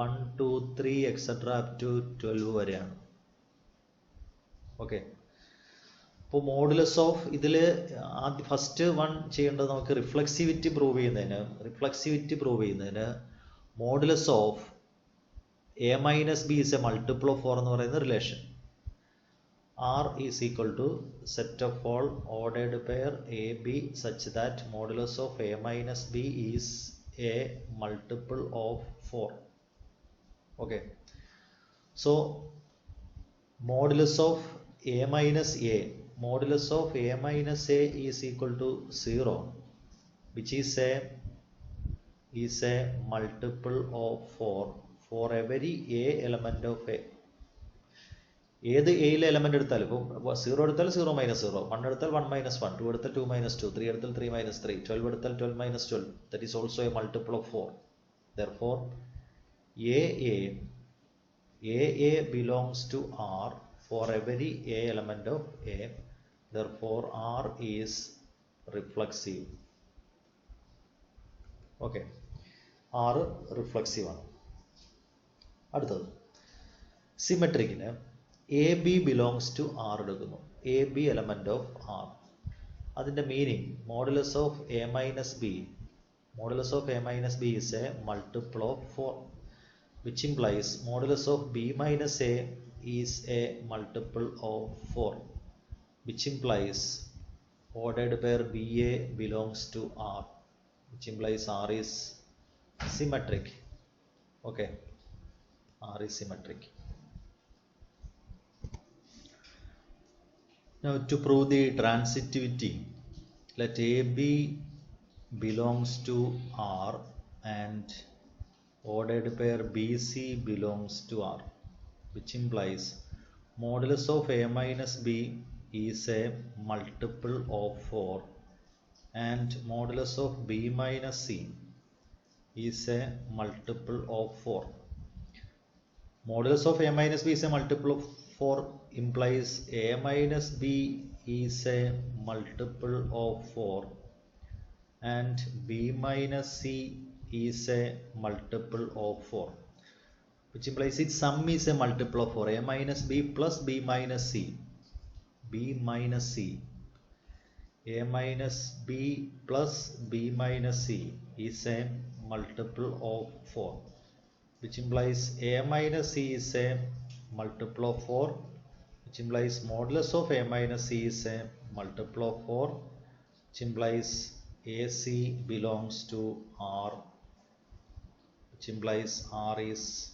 1, 2, 3 etcetera up to 12 വരെയാണ്. ഓക്കെ. അപ്പോൾ മോഡുലസ് ഓഫ് ഇതിൽ ആദ്യം ഫസ്റ്റ് വൺ ചെയ്യേണ്ടത് നമുക്ക് റിഫ്ലെക്സിവിറ്റി പ്രൂവ് ചെയ്യുന്നതിന് modulus of A minus B is a multiple of 4 എന്ന് പറയുന്ന relation R is equal to set of all ordered pair A, B such that modulus of A minus B is a multiple of 4. Okay. So modulus of A minus A, modulus of A minus A is equal to 0, which is a multiple of 4 for every A element of A. ഏത് എയിലെ element എടുത്താലും ഇപ്പോൾ 0 എടുത്താൽ 0 minus 0, 1 എടുത്താൽ 1 minus 1, 2 എടുത്താൽ 2 minus 2, 3 എടുത്താൽ 3 minus 3, 12 എടുത്താൽ 12 minus 12. That is also a multiple of 4. Therefore a belongs to R for every a element of A. Therefore R is reflexive. Okay. R reflexive ആണ്. അടുത്തത് സിമെട്രിക്കിന് a B belongs to R എടുക്കുന്നു. A b element of R. അതിൻ്റെ meaning modulus of A minus b is a multiple of 4, which implies modulus of b minus A is a multiple of 4, which implies ordered pair B A belongs to R, which implies R is symmetric. Okay. R is symmetric. Now to prove the transitivity, let AB belongs to R and ordered pair BC belongs to R, which implies modulus of A minus B is a multiple of 4 and modulus of B minus C is a multiple of 4. Modulus of A minus B is a multiple of 4 implies A minus B is a multiple of 4 and B minus C is a multiple of 4, which implies its sum is a multiple of 4. A minus B plus B minus C. A minus B plus B minus C is a multiple of 4, which implies A minus C is a multiple of 4, which implies modulus of A minus C is a multiple of 4, which which implies AC belongs to R, which implies R is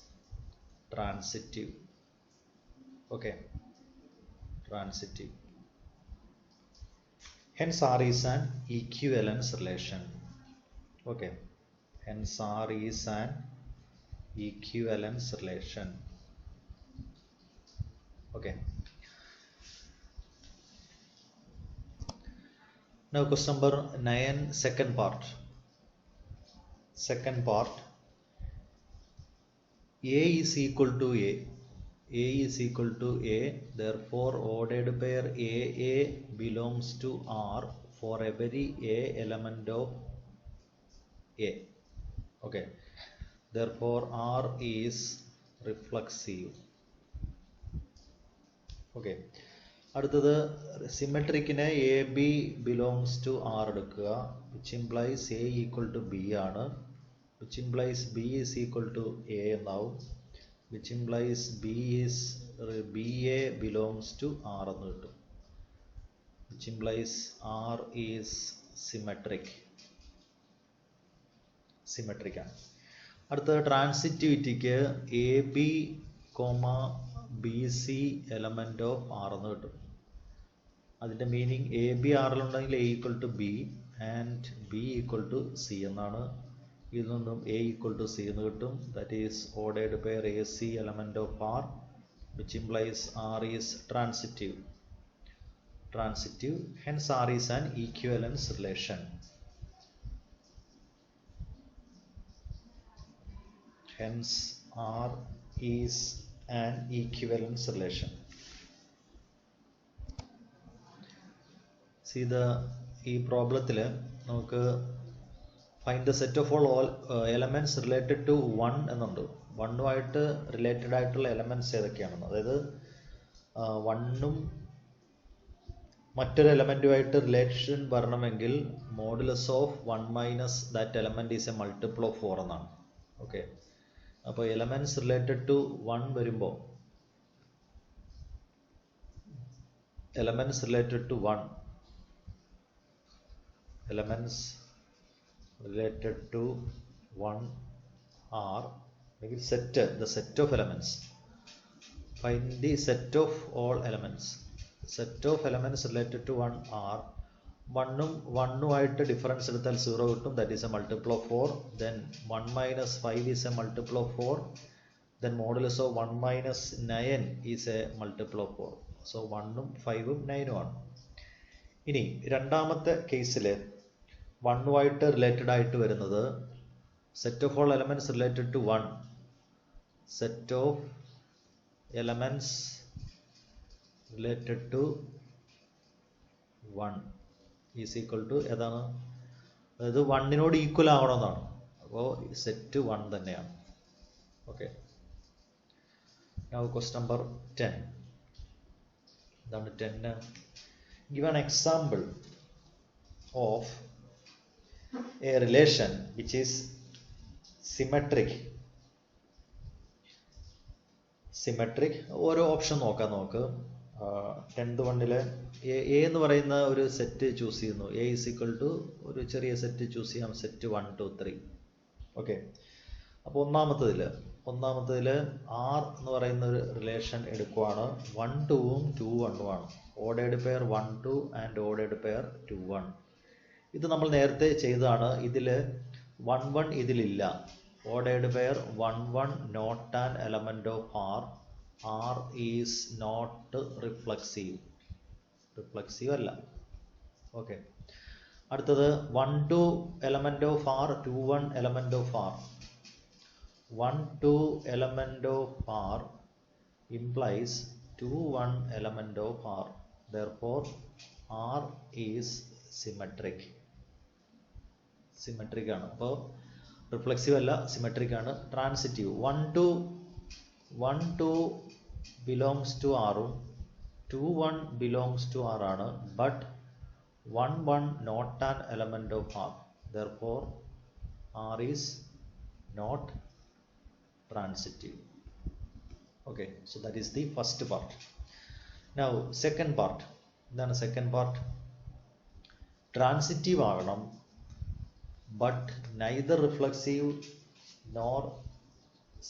transitive. Okay, transitive. Hence R is an equivalence relation. Okay, hence R is an equivalence relation. Okay. Now question number 9, second part. Second part, A is equal to A. A is equal to A, therefore ordered pair AA belongs to R for every A element of A. Okay, therefore R is reflexive. Okay, അടുത്തത് സിമെട്രിക്കിനെ a B belongs to R എടുക്കുക, which implies a equal to b ആണ്, which implies b is equal to a എന്നാവും, which implies b A belongs to R എന്ന് കിട്ടും, which implies R is symmetric ആണ്. അടുത്തത് ട്രാൻസിറ്റിവിറ്റിക്ക് a b comma b c element of R എന്ന് കിട്ടും. അതിൻ്റെ മീനിങ് എ ബി ആറിലുണ്ടെങ്കിൽ a equal to b and b equal to c എന്നാണ്. ഇതിൽ നിന്നും എ ഈക്വൽ ടു സി എന്ന് കിട്ടും. That is ordered pair A C element of R, which implies R is transitive. Hence R is an equivalence relation. Hence R is an equivalence relation. See ഈ പ്രോബ്ലത്തിൽ നമുക്ക് find the set of all elements related to 1 എന്നുണ്ട്. 1ഉമായിട്ട് related ആയിട്ടുള്ള elements ഏതൊക്കെയാണെന്ന്, അതായത് 1ഉം മറ്റൊരു എലമെന്റുമായിട്ട് relation വരണമെങ്കിൽ modulus of 1 minus that element is a multiple of 4 എന്നാണ്. ഓക്കെ, അപ്പോൾ എലമെന്റ്സ് റിലേറ്റഡ് ടു 1 വരുമ്പോൾ elements related to 1 are maybe the set of elements. Find the set of all elements. Set of elements related to 1 are 1ഉമായിട്ട് difference എടുത്താൽ 0 കിട്ടും, that is a multiple of 4. Then 1 minus 5 is a multiple of 4. Then modulus of 1 minus 9 is a multiple of 4. So 1ഉം 5ഉം 9ഉം ആണ്. ഇനി രണ്ടാമത്തെ കേസിൽ 1ഉമായിട്ട് റിലേറ്റഡ് ആയിട്ട് വരുന്നത് set of all elements related to 1. Set of elements related to 1 is equal to ഏതാണ്, അതായത് 1നോട് ഈക്വൽ ആവണമെന്നാണ്. അപ്പോൾ സെറ്റ് 1 തന്നെയാണ്. Okay, now question number 10. ഇതാണ് 10. Give an example of a relation which is symmetric. ഓരോ ഓപ്ഷൻ നോക്കാം നമുക്ക്. 10th വണ്ണില് എ എന്ന് പറയുന്ന ഒരു സെറ്റ് ചൂസ് ചെയ്യുന്നു. എ ഈസ് ഈക്വൽ ടു ഒരു ചെറിയ സെറ്റ് ചൂസ് ചെയ്യാം, സെറ്റ് 1 2 3. ഓക്കെ, അപ്പോൾ ഒന്നാമത്തതിൽ ആർ എന്ന് പറയുന്ന ഒരു റിലേഷൻ എടുക്കുവാണ്. 1 2ഉം 2 1ഉം ആണ്. Ordered pair 1 2 and ordered pair 2 1. ഇത് നമ്മൾ നേരത്തെ ചെയ്തതാണ്. ഇതിൽ 1 1 ഇതിലില്ല. Ordered pair 1 1 not an element of R. R is not reflexive അല്ല. ഓക്കെ, അടുത്തത് 1 2 element of R, 2 1 element of R. 1 2 element of R implies 2 1 element of R. Therefore R is symmetric ആണ്. അപ്പോൾ റിഫ്ലെക്സീവ് അല്ല, സിമെട്രിക് ആണ്. Transitive 1 2 belongs to R ഉം 2 1 belongs to R ആണ്. But 1 1 not an element of R. Therefore R is not transitive. Okay, so that is the first part. Now second part. Then second part, transitive ആകണം, but neither reflexive nor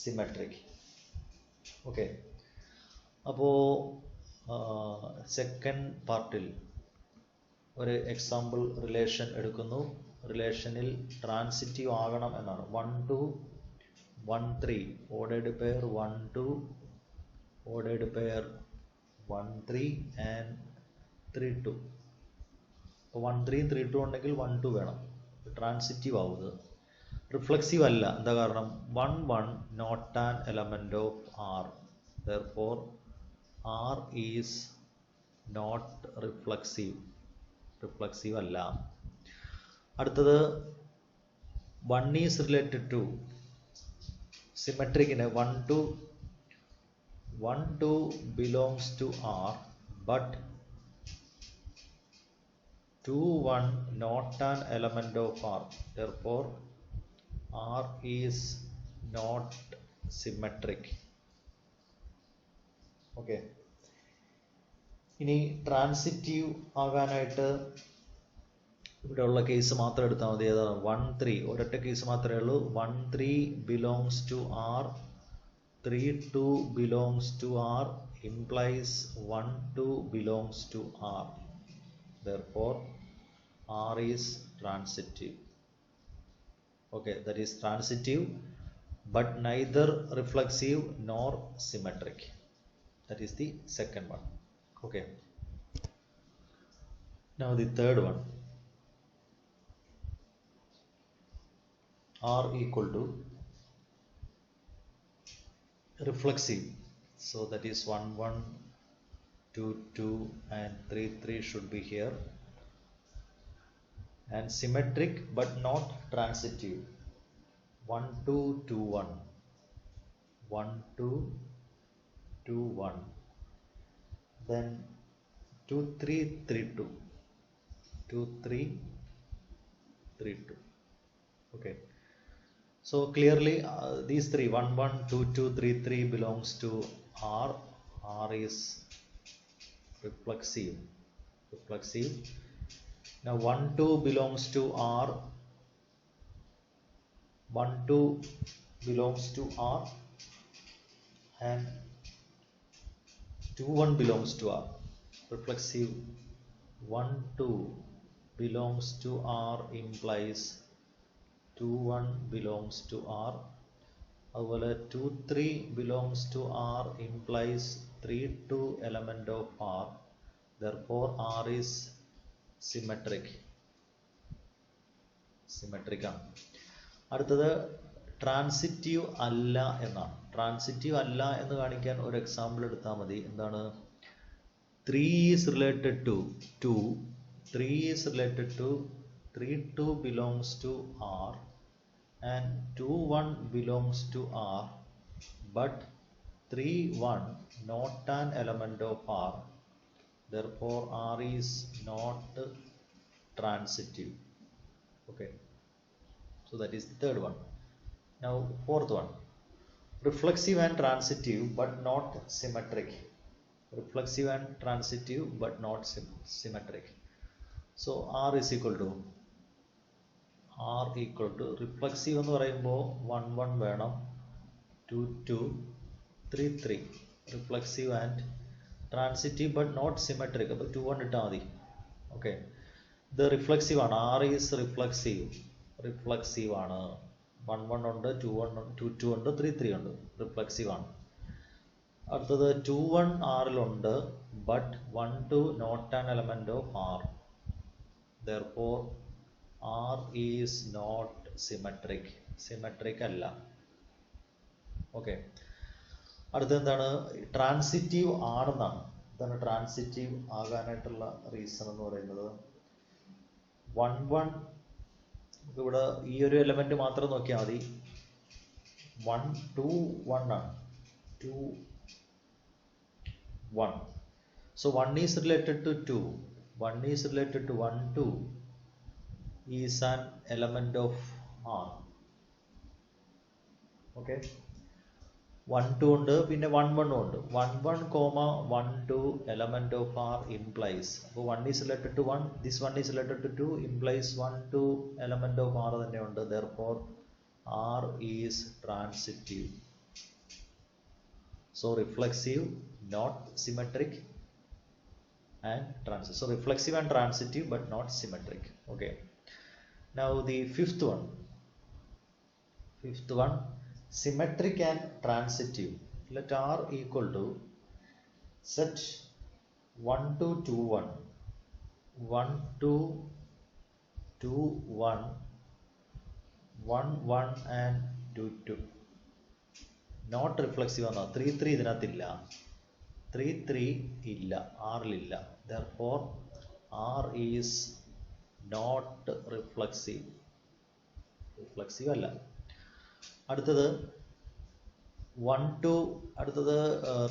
symmetric. Okay, അപ്പോൾ second പാർട്ടിൽ ഒരു example relation എടുക്കുന്നു. റിലേഷനിൽ transitive ആകണം എന്നാണ്. 1 2 1 3 ordered pair 1 2 ordered pair 1 3 and 3 2. അപ്പോൾ 1 3 3 2 ഉണ്ടെങ്കിൽ 1 2 വേണം. ട്രാൻസിറ്റീവ് ആവുന്നത്. റിഫ്ലക്സീവ് അല്ല. എന്താ കാരണം? 1 1 not an element of R, therefore R is not reflexive. Reflexive അല്ല. അടുത്തത് 1 is related to സിമെട്രിക്കിന് 1 2 belongs to R, but 2 1 not an element of R, therefore R is not symmetric. Okay, ഇനി transitive ആകാനായിട്ട് ഇവിടെയുള്ള case മാത്രം എടുത്താൽ മതി. ഏതാണ്? 1 3. ഒരൊറ്റ കേസ് മാത്രമേ ഉള്ളൂ. 1 3 belongs to R, 3 2 belongs to R implies 1 2 belongs to R, therefore R is transitive. Okay, that is transitive but neither reflexive nor symmetric. That is the second one. Okay, now the third one. R equal to reflexive, so that is 1 1 2 2 and 3 3 should be here, and symmetric but not transitive. 1 2 2 1 1 2 2 1, then 2 3 3 2 2 3 3 2. Okay, so clearly these three 1 1 2 2 3 3 belongs to R. R is reflexive. Now 1 2 belongs to R. 1 2 belongs to R and 2 1 belongs to R. Reflexive 1 2 belongs to R implies 2 1 belongs to R. അതുപോലെ 2 3 belongs to R implies 3 2 element of R, therefore R is symmetric ആണ്. അടുത്തത് transitive അല്ല എന്നാണ്. Transitive അല്ല എന്ന് കാണിക്കാൻ ഒരു example എടുത്താൽ മതി. എന്താണ്? 3 is related to 2, 3 is related to 3 2 belongs to R and 2 1 belongs to R, but 3 1 not an element of R, therefore R is not transitive. Okay, so that is the third one. Now fourth one, reflexive and transitive but not symmetric. Reflexive and transitive but not symmetric. So R is equal to reflexive എന്ന് പറയുമ്പോൾ 1 1 വേണം, 2 2 3 3 reflexive and transitive but not symmetric. അപ്പോൾ 2 1 ഇട്ടാൽ മതി. Okay, ഇത് reflexive ആണ്. R is reflexive ആണ്. 1 1 ഉണ്ട്, 2 1 2 2 ഉണ്ട്, 3 3 ഉണ്ട്. റിഫ്ലക്സീവ് ആണ്. അടുത്തത് 2 1 R-ലുണ്ട് but 1 2 not an element of R, therefore R is not symmetric അല്ല. ഓക്കെ, അടുത്ത എന്താണ്? ട്രാൻസിറ്റീവ് ആണെന്നാണ്. ഇതാണ് ട്രാൻസിറ്റീവ് ആകാനായിട്ടുള്ള റീസൺ എന്ന് പറയുന്നത്. 1 1 ഇവിടെ ഈ ഒരു എലമെന്റ് മാത്രം നോക്കിയാൽ മതി. 1 2 1 ആണ്. 2 1. So 1 is related to 2. 1 is related to 1 2 is an element of R. Okay. 1 2 ഉണ്ട്, പിന്നെ 1 1 ഉണ്ട്. 1 1 comma 1 2 element of R implies, അപ്പോൾ 1 is related to 1, this one is related to 2 implies 1 2 element of R തന്നെ ഉണ്ട്. Therefore R is transitive. So reflexive, not symmetric and transitive. So reflexive and transitive but not symmetric. Okay. Now the fifth one, symmetric and transitive. Let R equal to set 1 2 2 1, 1 2 2 1, 1 1 and 2 2. Not reflexive ആണ്. 3 3 ഇതിനകത്തില്ല, 3 3 ഇല്ല, ആറിലില്ല. Therefore R is not reflexive. reflexive അല്ല. അടുത്തത് 1 2, അടുത്തത്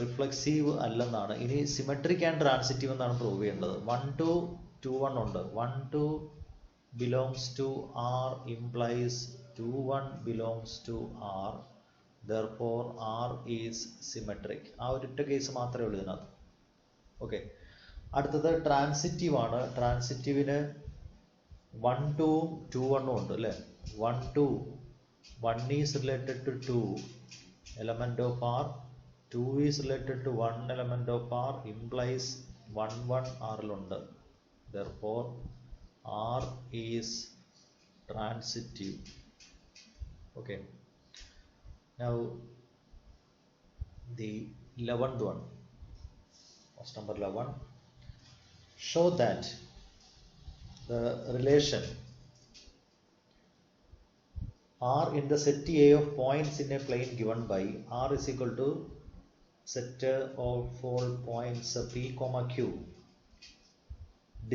reflexive അല്ലെന്നാണ്. ഇനി symmetric and transitive എന്നാണ് prove ചെയ്യേണ്ടത്. 1 2 2 1 ഉണ്ട്, 1 2 belongs to R implies 2 1 belongs to R. Therefore R is symmetric. ആ ഒരൊറ്റ കേസ് മാത്രമേ ഉള്ളൂ ഇതിനകത്ത്. ഓക്കെ. അടുത്തത് ട്രാൻസിറ്റീവ് ആണ്. ട്രാൻസിറ്റീവിന് 1 2 2 1 ഉണ്ട് അല്ലേ. 1 2 1 is related to 2 element of R, 2 is related to 1 element of R implies 1 1 R ലുണ്ട്. Therefore R is transitive. Okay. Now the 11th one, question number 11, show that the relation R in the set A of points in a plane given by R is equal to set of all points P comma Q.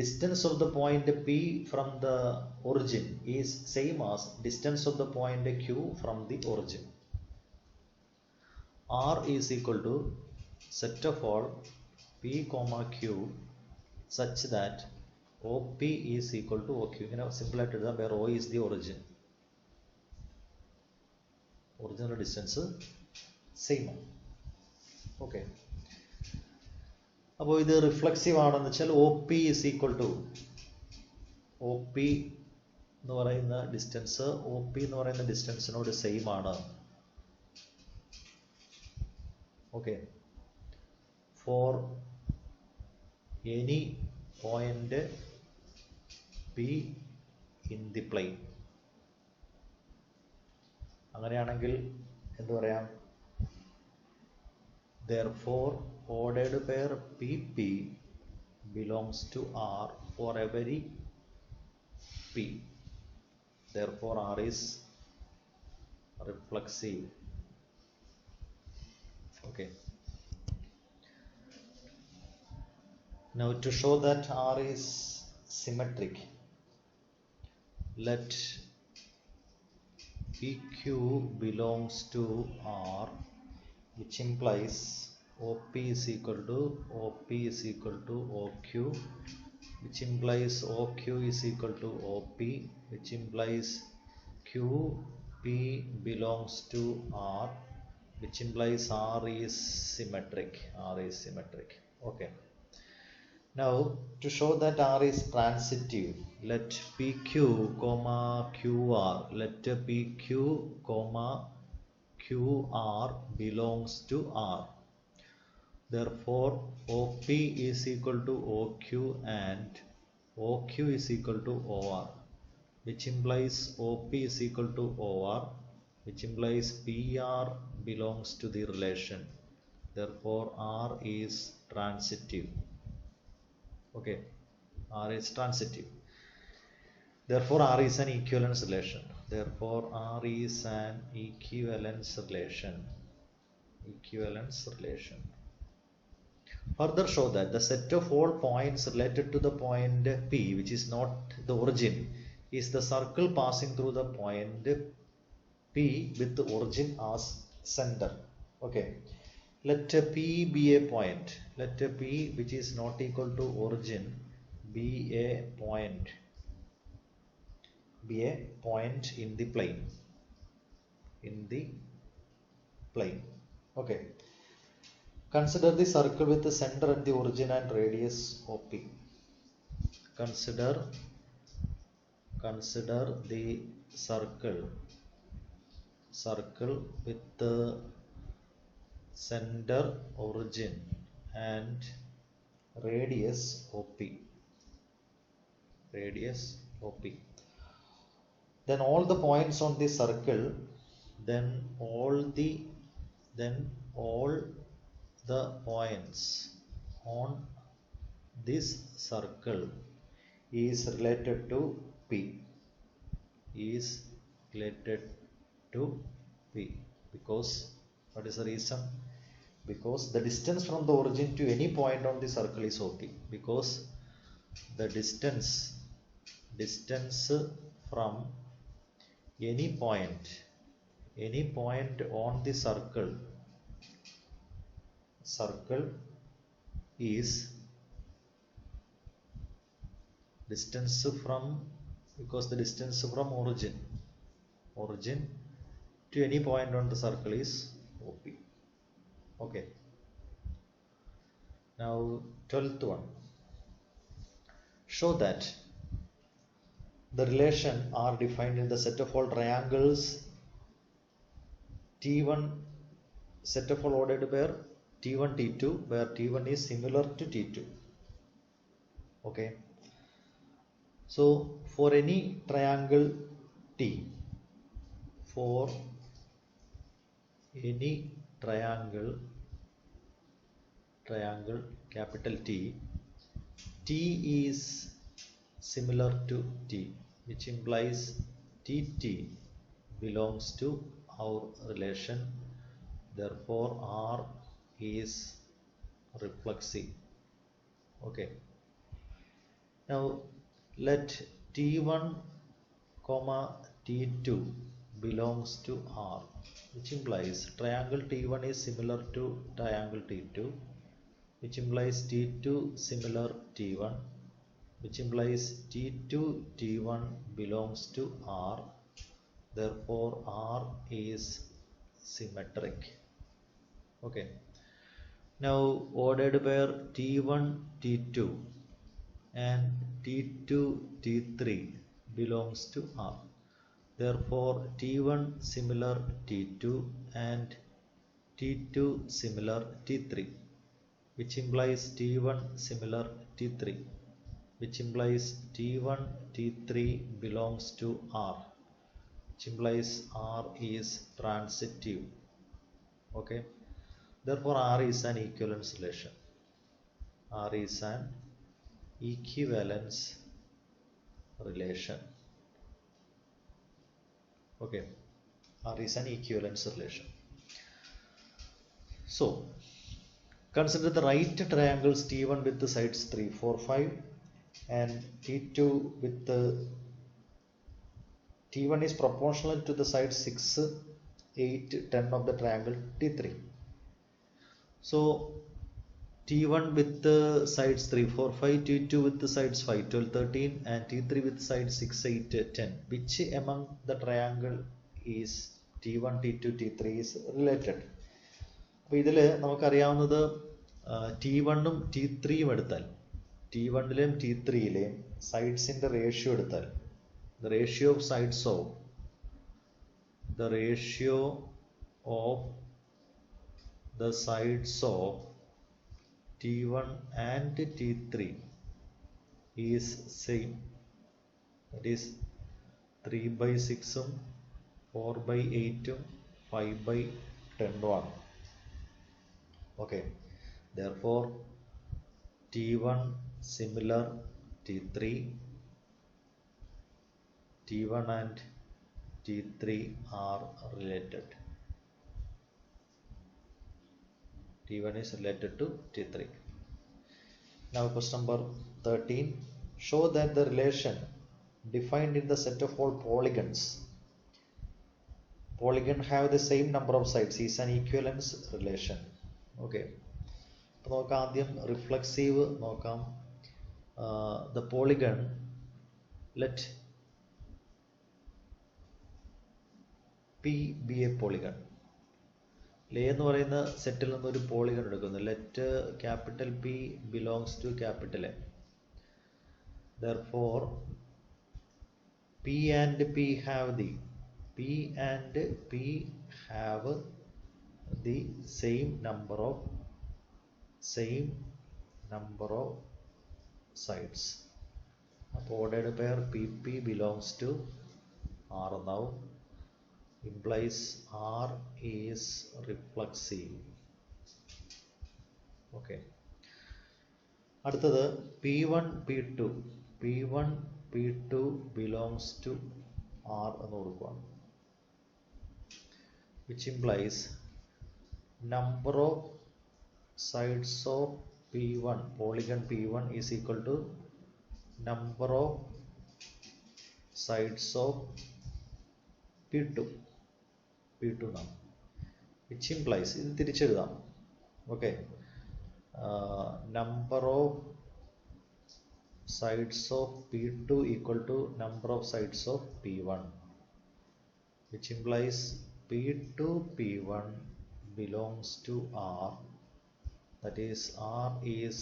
Distance of the point P from the origin is same as distance of the point Q from the origin. R is equal to set of all P comma Q such that OP is equal to OQ. ഇങ്ങനെ simple ആയിട്ട് എഴുതാം, where O is the origin. Original distance same ആണ്. Okay. അപ്പോൾ ഇത് reflexive ആണെന്ന് വെച്ചാൽ O P is equal to, O P എന്ന് പറയുന്ന ഡിസ്റ്റൻസ് ഒ പി എന്ന് പറയുന്ന ഡിസ്റ്റൻസിനോട് സെയിം ആണ്. Okay. For any point P in the plane. അങ്ങനെയാണെങ്കിൽ എന്ത് പറയാം? Therefore ordered pair PP belongs to R for every P. Therefore R is reflexive. Okay. Now to show that R is symmetric, let PQ belongs to R, which implies OP is equal to OQ, which implies OQ is equal to OP, which implies QP belongs to R, which implies R is symmetric. Okay. Now to show that R is transitive, let PQ comma QR, let PQ comma QR belongs to R. Therefore OP is equal to OQ and OQ is equal to OR, which implies OP is equal to OR, which implies PR belongs to the relation. Therefore R is transitive. Okay, R is transitive. Therefore R is an equivalence relation. Further show that the set of all points related to the point P, which is not the origin, is the circle passing through the point P with the origin as center. Okay. Let P be a point. Let P which is not equal to origin be a point. In the plane. Okay. Consider the circle with the center at the origin and radius OP. Consider the circle with the center origin and radius OP. Then all the points on the circle, then all the points on this circle is related to P. Because what is the reason? Because the distance from the origin to any point on the circle is OP. Because the distance from any point on the circle is distance from, because the distance from origin to any point on the circle is OP. Okay. Now 12th one. Show that the relation are defined in the set of all triangles T1, set of all ordered pair T1, T2, where T1 is similar to T2. Okay. So for any triangle T, for any triangle capital T, T is similar to T, which implies TT belongs to our relation. Therefore R is reflexive. Okay. Now let T1, T2 belongs to R, which implies triangle T1 is similar to triangle T2, which implies T2 similar T1, which implies T2 T1 belongs to R. Therefore R is symmetric. Okay. Now ordered pair T1 T2 and T2 T3 belongs to R. Therefore T1 similar T2 and T2 similar T3, which implies T1 similar T3, which implies T1 T3 belongs to R, which implies R is transitive. Okay. Therefore R is an equivalence relation. R is an equivalence relation. Okay. R is an equivalence relation. So consider the right triangles T1 with the sides 3, 4, 5 and T2 with the T1 is proportional to the sides 6, 8, 10 of the triangle T3. So T1 with the sides 3, 4, 5, T2 with the sides 5, 12, 13 and T3 with sides 6, 8, 10. Which among the triangle is T1, T2, T3 is related? അപ്പോൾ ഇതിൽ നമുക്കറിയാവുന്നത് T1ഉം T3യും എടുത്താൽ T1ലെയും T3യിലെയും സൈഡ്സിൻ്റെ ratio എടുത്താൽ the ratio of sides of T1 and T3 is same. That is 3/6 ഉം 4/8 ഉം 5/10 ആണ്. Okay. Therefore T1 similar T3, T1 and T3 are related. T1 is related to T3. Now question number 13. Show that the relation defined in the set of all polygons have the same number of sides is an equivalence relation. Okay. അപ്പോൾ നോക്കാം ആദ്യം reflexive നോക്കാം. The polygon, let P be a polygon. എ എന്ന് പറയുന്ന സെറ്റിൽ നിന്ന് ഒരു പോളിഗൺ എടുക്കുന്നു. Let capital P belongs to capital A. Therefore P and P have the same number of sides. അപ്പോൾ ordered pair PP belongs to R now implies R is reflexive. Okay. അടുത്തത് P1 P2 belongs to R എന്ന് കൊടുക്കുകയാണ്, which implies number of sides of P1 polygon P1 is equal to number of sides of P2 എന്നാണ്, which implies ഇത് തിരിച്ചെഴുതാം. Okay, number of sides of P2 equal to number of sides of P1, which implies P2 P1 belongs to R, that is R is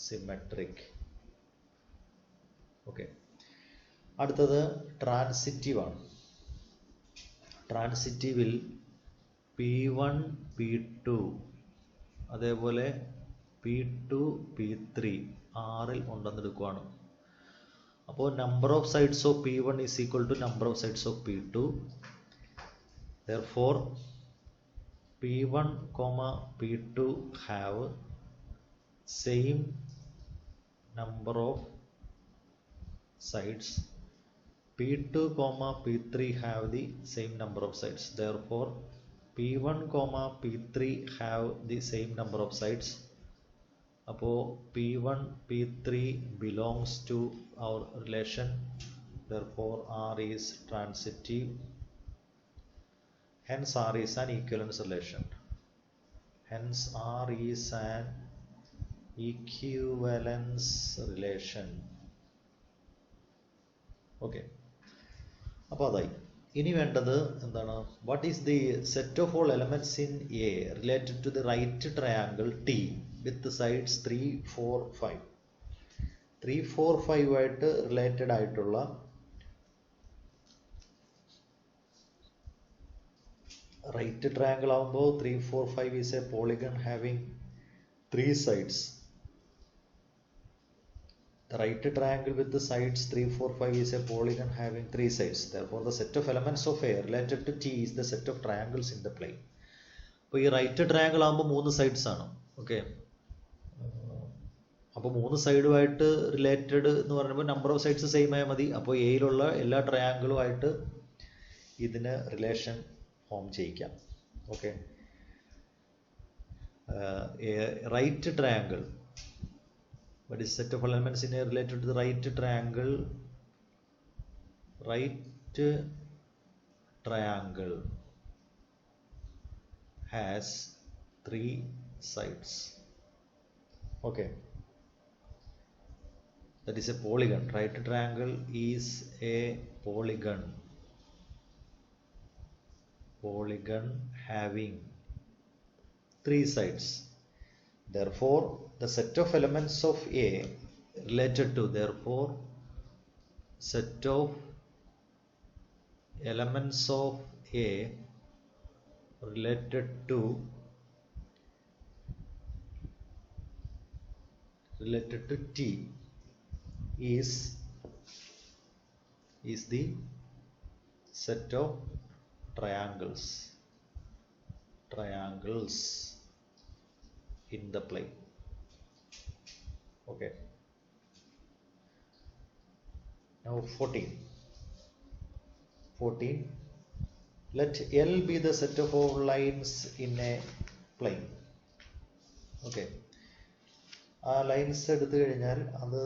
symmetric. Okay, അടുത്തത് transitive ആണ്. ട്രാൻസിറ്റീവിൽ P1 P2 അതേപോലെ P2 P3 ആറിൽ ഉണ്ടെന്നെടുക്കുകയാണ്. അപ്പോൾ number of sides of P1 is equal to number of sides of P2. Therefore P1, P2 have same number of sides. P2, P3 have the same number of sides. Therefore P1, P3 have the same number of sides. അപ്പോൾ P1 P3 belongs to our relation. Therefore R is transitive. Hence R is an equivalence relation. Okay, അപ്പോൾ അതായി. ഇനി വേണ്ടത് എന്താണ്? What is the set of all elements in A related to the right triangle T with sides 3, 4, 5. 3, 4, 5 ആയിട്ട് related ആയിട്ടുള്ള right triangle ആകുമ്പോൾ 3, 4, 5 is A polygon having 3 sides. The right triangle with the sides 3, 4, 5 is a polygon having 3 sides. Therefore the set of elements of A related to T is the set of triangles in the plane. അപ്പോൾ ഈ right triangle ആകുമ്പോൾ 3 sides ആണ്. Okay, അപ്പോൾ 3 സൈഡുമായിട്ട് related എന്ന് പറയുമ്പോൾ number of sides same ആയാൽ മതി. അപ്പോൾ എയിലുള്ള എല്ലാ ട്രയാങ്കിളുമായിട്ട് ഇതിന് റിലേഷൻ ഫോം ചെയ്യിക്കാം. Okay, right triangle, what is set of elements in a related to the right triangle? Right triangle has 3 sides. Okay, that is a polygon. Right triangle is a polygon having 3 sides. Therefore the set of elements of A related to, therefore set of elements of A related to T is the set of triangles in the plane. Okay, now 14. Let L be the set of all lines in a plane. Okay, ആ lines എടുത്തു കഴിഞ്ഞാൽ അത്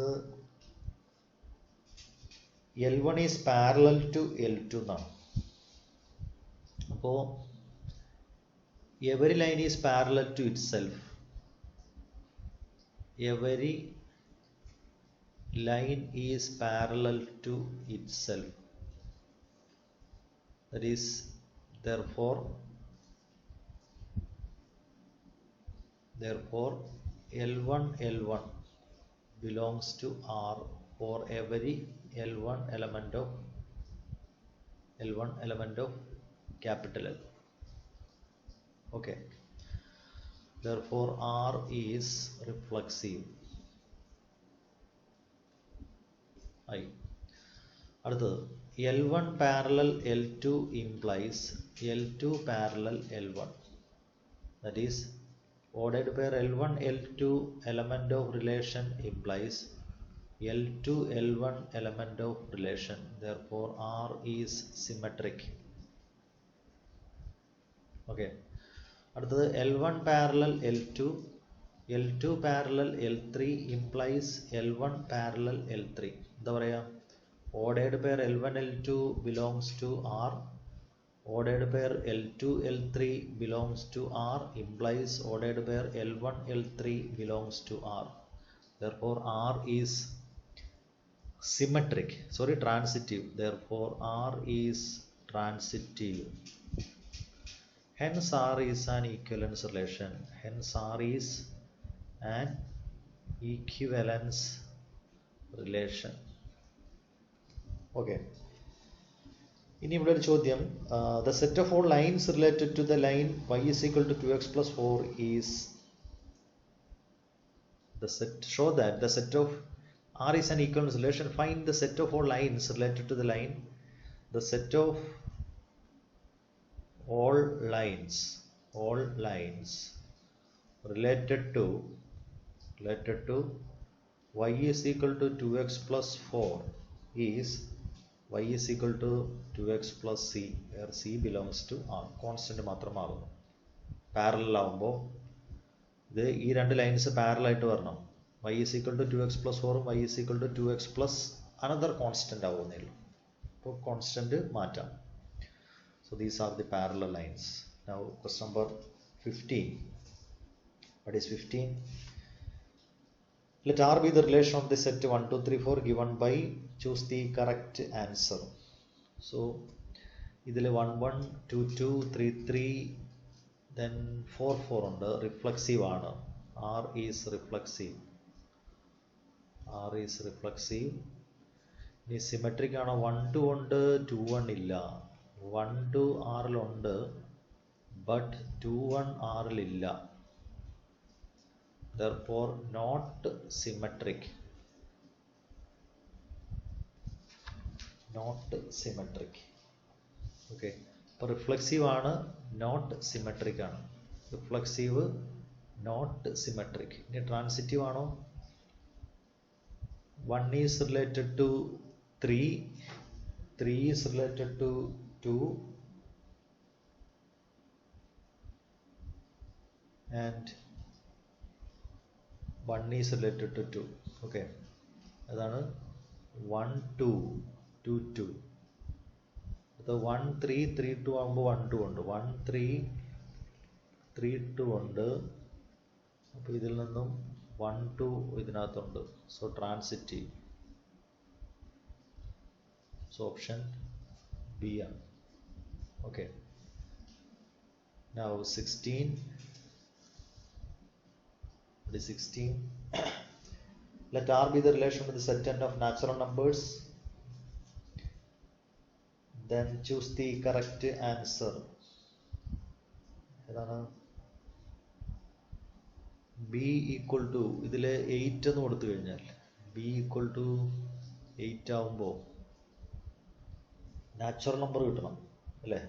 L1 is parallel to L2 എന്നാണ്. അപ്പോൾ every line is parallel to itself. Every line is parallel to itself. That is, therefore Therefore L1 L1 belongs to R for every L1 element of capital L. Okay, therefore R is reflexive. I. അടുത്തത് L1 parallel L2 implies L2 parallel L1. That is, ordered pair L1 L2 element of relation implies L2 L1 element of relation. Therefore R is symmetric. Okay, അടുത്തത് L1 parallel L2, L2 parallel L3 implies L1 parallel L3. എന്താ പറയുക? Ordered pair L1 L2 belongs to R. Ordered pair L2 L3 belongs to R implies ordered pair L1 L3 belongs to R. Therefore R is symmetric. Transitive. Therefore R is transitive. Hence R is an equivalence relation. Hence R is an equivalence relation. Okay. ഇനി ഇവിടെ ഒരു ചോദ്യം, the set of all lines related to the line y is equal to 2x plus 4 is the set. Show that the set of R is an equivalence relation. Find the set of all lines related to the line. The set of all lines related to y is equal to 2x plus 4 is y is equal to 2x plus c, where c belongs to R. Constant മാത്രം മാറുന്നു. Parallel ആവുമ്പോൾ ഇത് ഈ രണ്ട് lines parallel ആയിട്ട് വരണം. y is equal to 2x plus 4 ഉം y is equal to 2x plus another constant ആവുന്നേ ഉള്ളൂ. അപ്പോൾ കോൺസ്റ്റന്റ് മാറ്റാം. So these are the parallel lines. Now question number 15. What is 15? Let R be the relation of the set 1, 2, 3, 4 given by, choose the correct answer. So ഇതിൽ 1, 1, 2, 2, 3, 3, then 4, 4 ഉണ്ട്. Reflexive ആണ്. R is reflexive. ഇനി symmetric ആണോ? 1, 2 ഉണ്ട്, 2, 1 ഇല്ല. 1, 2 ആറിലുണ്ട്, but 2, 1 ആറിലില്ല. Therefore not symmetric. Okay, അപ്പോൾ റിഫ്ലക്സീവ് ആണ്, നോട്ട് സിമെട്രിക് ആണ്. Reflexive, not symmetric. ഇനി ട്രാൻസിറ്റീവ് ആണോ? 1 is related to 3, 3 is related to 2, and 1 is related to 2. Okay, അതാണ് 1, 2, 2, 2. അത് 1, 3, 3, 2 ആകുമ്പോൾ 1, 2 ഉണ്ട്. 1, 3, 3, 2 ഉണ്ട്. അപ്പോൾ ഇതിൽ നിന്നും 1, 2 ഇതിനകത്തുണ്ട്. So transitive. So option B ആണ്. Okay, now 16. What is 16? Let R be the relation with the set n of natural numbers. Then choose the correct answer. ഏതാണ്? b equal to, ഇതിൽ 8 എന്ന് കൊടുത്തു കഴിഞ്ഞാൽ b equal to 8 ആവുമ്പോൾ natural number കിട്ടണം അല്ലേ?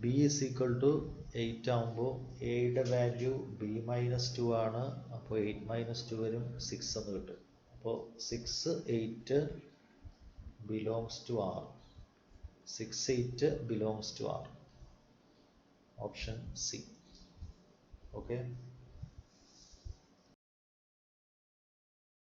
b is equal to 8 ആവുമ്പോൾ എയുടെ വാല്യൂ b minus 2 ആണ്. അപ്പോൾ 8 minus 2 വരും, 6 എന്ന് കിട്ടും. അപ്പോൾ 6, 8 belongs to R. 6, 8 belongs to R. Option C. Okay.